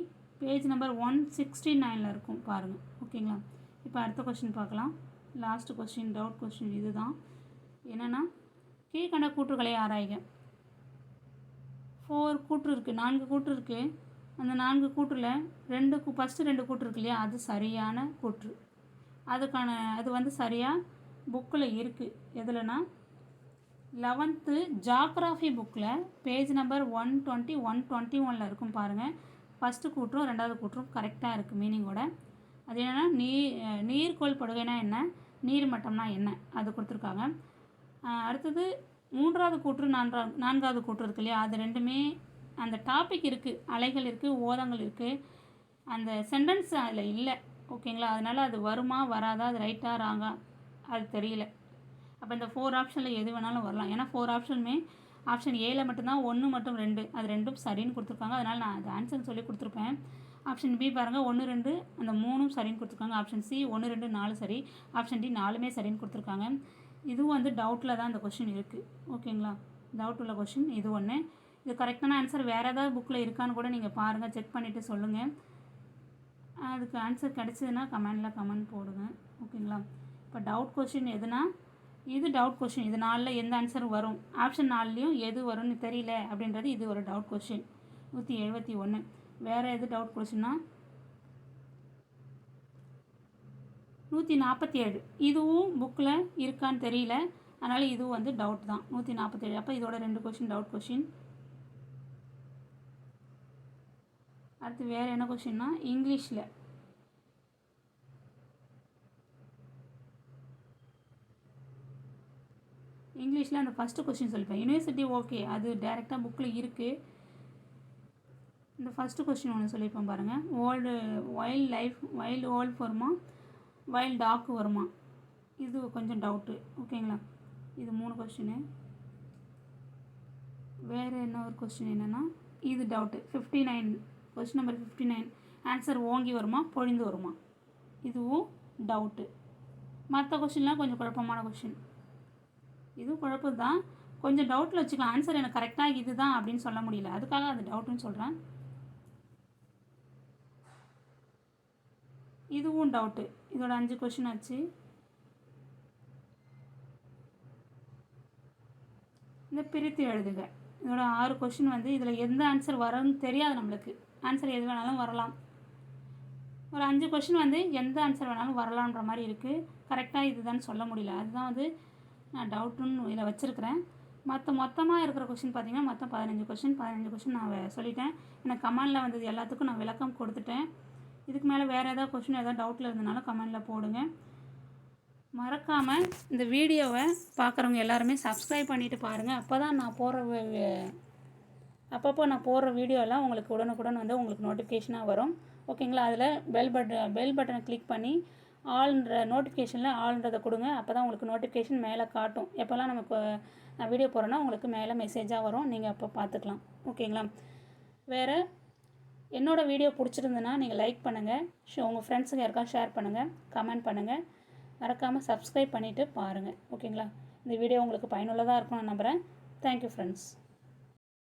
பேஜ் நம்பர் 169 இருக்கும் பாருங்கள். ஓகேங்களா? இப்போ அடுத்த கொஸ்டின் பார்க்கலாம். லாஸ்ட் கொஸ்டின், டவுட் கொஸ்டின் இது தான். என்னென்னா, கீழ்கண்ட கூற்றுகளை ஆராய்க. 4 கூற்று இருக்குது, 4 கூற்று இருக்குது. அந்த 4 கூற்றில் ஃபஸ்ட்டு 2 கூற்று இருக்கு இல்லையா, அது சரியான கூற்று. அது வந்து சரியாக புக்கில் இருக்குது. எதுலனா 11th ஜாக்ராஃபி புக்கில் பேஜ் நம்பர் 120 121 இருக்கும் பாருங்கள். ஃபஸ்ட்டு கூற்றும் 2வது கூற்றும் கரெக்டாக இருக்குது மீனிங்கோட. அது என்னென்னா, நீர்கோள் படுகைனா என்ன, நீர் மட்டம்னா என்ன, அது கொடுத்துருக்காங்க. அடுத்தது 3வது கூற்று 4வது கூற்று இருக்கு இல்லையா, அது ரெண்டுமே அந்த டாபிக் இருக்குது, அலைகள் இருக்குது, ஓதங்கள் இருக்குது, அந்த சென்டென்ஸ் அதில் இல்லை. ஓகேங்களா? அதனால் அது வருமா வராதா, அது ரைட்டா ராங்கா அது தெரியல. அப்போ இந்த 4 ஆப்ஷனில் எது வேணாலும் வரலாம். ஏன்னா 4 ஆப்ஷனுமே ஆப்ஷன் ஏல மட்டும்தான் 1 மற்றும் 2 அது ரெண்டும் சரின்னு கொடுத்துருக்காங்க. அதனால் நான் அது ஆன்சர்னு சொல்லி கொடுத்துருப்பேன். ஆப்ஷன் பி பாருங்கள், 1 2 அந்த 3ம் சரின்னு கொடுத்துருக்காங்க. ஆப்ஷன் சி 1 2 4 சரி, ஆப்ஷன் டி 4மே சரின்னு கொடுத்துருக்காங்க. இதுவும் வந்து டவுட்டில் தான் இந்த கொஷின் இருக்குது. ஓகேங்களா, டவுட் உள்ள கொஷின் இது ஒன்று. இது கரெக்டான ஆன்சர் வேறு ஏதாவது புக்கில் இருக்கான்னு கூட நீங்கள் பாருங்கள், செக் பண்ணிவிட்டு சொல்லுங்கள். அதுக்கு ஆன்சர் கிடச்சிதுன்னா கமெண்ட் போடுங்க. ஓகேங்களா, இப்போ டவுட் கொஷின் எதுனா இது டவுட் கொஷின். இது 4ல் எந்த ஆன்சர் வரும், ஆப்ஷன் 4லேயும் எது வரும்னு தெரியல அப்படின்றது இது ஒரு டவுட் கொஷின். 171. வேறு எது டவுட் கொஷின்னா 147. இதுவும் புக்கில் இருக்கான்னு தெரியல, அதனால் இதுவும் வந்து டவுட் தான். 147. அப்போ இதோட 2 கொஷின் டவுட் கொஷின். அடுத்து வேறு என்ன கொஷின்னா இங்கிலீஷில் அந்த ஃபஸ்ட்டு கொஷின் சொல்லிப்பேன். யூனிவர்சிட்டி ஓகே, அது டேரெக்டாக புக்கில் இருக்குது. இந்த ஃபஸ்ட்டு கொஷின் ஒன்று சொல்லியிருப்பேன் பாருங்கள். வைல்டு ஓல்ட் வருமா, வைல்டு டாக் வருமா, இது கொஞ்சம் டவுட்டு. ஓகேங்களா, இது 3 கொஷினு. வேறு என்ன ஒரு கொஸ்டின் என்னென்னா இது டவுட்டு 59. கொஸ்டின் நம்பர் 59 ஆன்சர் ஓங்கி வருமா பொழிந்து வருமா, இதுவும் டவுட்டு. மற்ற கொஷின்லாம் கொஞ்சம் குழப்பமான கொஷின். இதுவும் குழப்பம் தான், கொஞ்சம் டவுட்டில் வச்சுக்கலாம். ஆன்சர் எனக்கு கரெக்டாக இது தான் அப்படின்னு சொல்ல முடியல, அதுக்காக அது டவுட்டுன்னு சொல்கிறேன். இதுவும் டவுட்டு. இதோட 5 கொஷின் ஆச்சு. இந்த பிரித்து எழுதுக இதோட 6 கொஷின் வந்து இதில் எந்த ஆன்சர் வரும்னு தெரியாது நம்மளுக்கு. ஆன்சர் எது வேணாலும் வரலாம். ஒரு 5 கொஷின் வந்து எந்த ஆன்சர் வேணாலும் வரலான்ற மாதிரி இருக்குது. கரெக்டாக இதுதான் சொல்ல முடியல, அதுதான் வந்து நான் டவுட்டுன்னு இதில் வச்சுருக்கிறேன். மொத்தமாக இருக்கிற கொஷின் பார்த்திங்கன்னா மொத்தம் 15 கொஷின் நான் சொல்லிட்டேன். எனக்கு கமெண்டில் வந்தது எல்லாத்துக்கும் நான் விளக்கம் கொடுத்துட்டேன். இதுக்கு மேலே வேறு ஏதாவது கொஷின் ஏதாவது டவுட்டில் இருந்தனாலும் கமெண்டில் போடுங்க. மறக்காமல் இந்த வீடியோவை பார்க்குறவங்க எல்லாருமே சப்ஸ்கிரைப் பண்ணிவிட்டு பாருங்கள். அப்போ தான் நான் அப்பப்போ நான் போடுற வீடியோலாம் உங்களுக்கு உடனுக்குடன் வந்து உங்களுக்கு நோட்டிஃபிகேஷனாக வரும். ஓகேங்களா, அதில் பெல் பட்டனை கிளிக் பண்ணி ஆல்ன்ற நோட்டிஃபிகேஷனில் ஆல்ன்றதை கொடுங்க. அப்போ தான் உங்களுக்கு நோட்டிஃபிகேஷன் மேலே காட்டும். எப்போல்லாம் நான் வீடியோ போடுறேன்னா உங்களுக்கு மேலே மெசேஜாக வரும், நீங்கள் அப்போ பார்த்துக்கலாம். ஓகேங்களா, வேறு என்னோடய வீடியோ பிடிச்சிருந்துன்னா நீங்கள் லைக் பண்ணுங்கள், உங்கள் ஃப்ரெண்ட்ஸுங்க யாருக்கா ஷேர் பண்ணுங்கள், கமெண்ட் பண்ணுங்கள். மறக்காமல் சப்ஸ்கிரைப் பண்ணிவிட்டு பாருங்கள். ஓகேங்களா, இந்த வீடியோ உங்களுக்கு பயனுள்ளதாக இருக்கும்னு நம்புகிறேன். Thank you friends.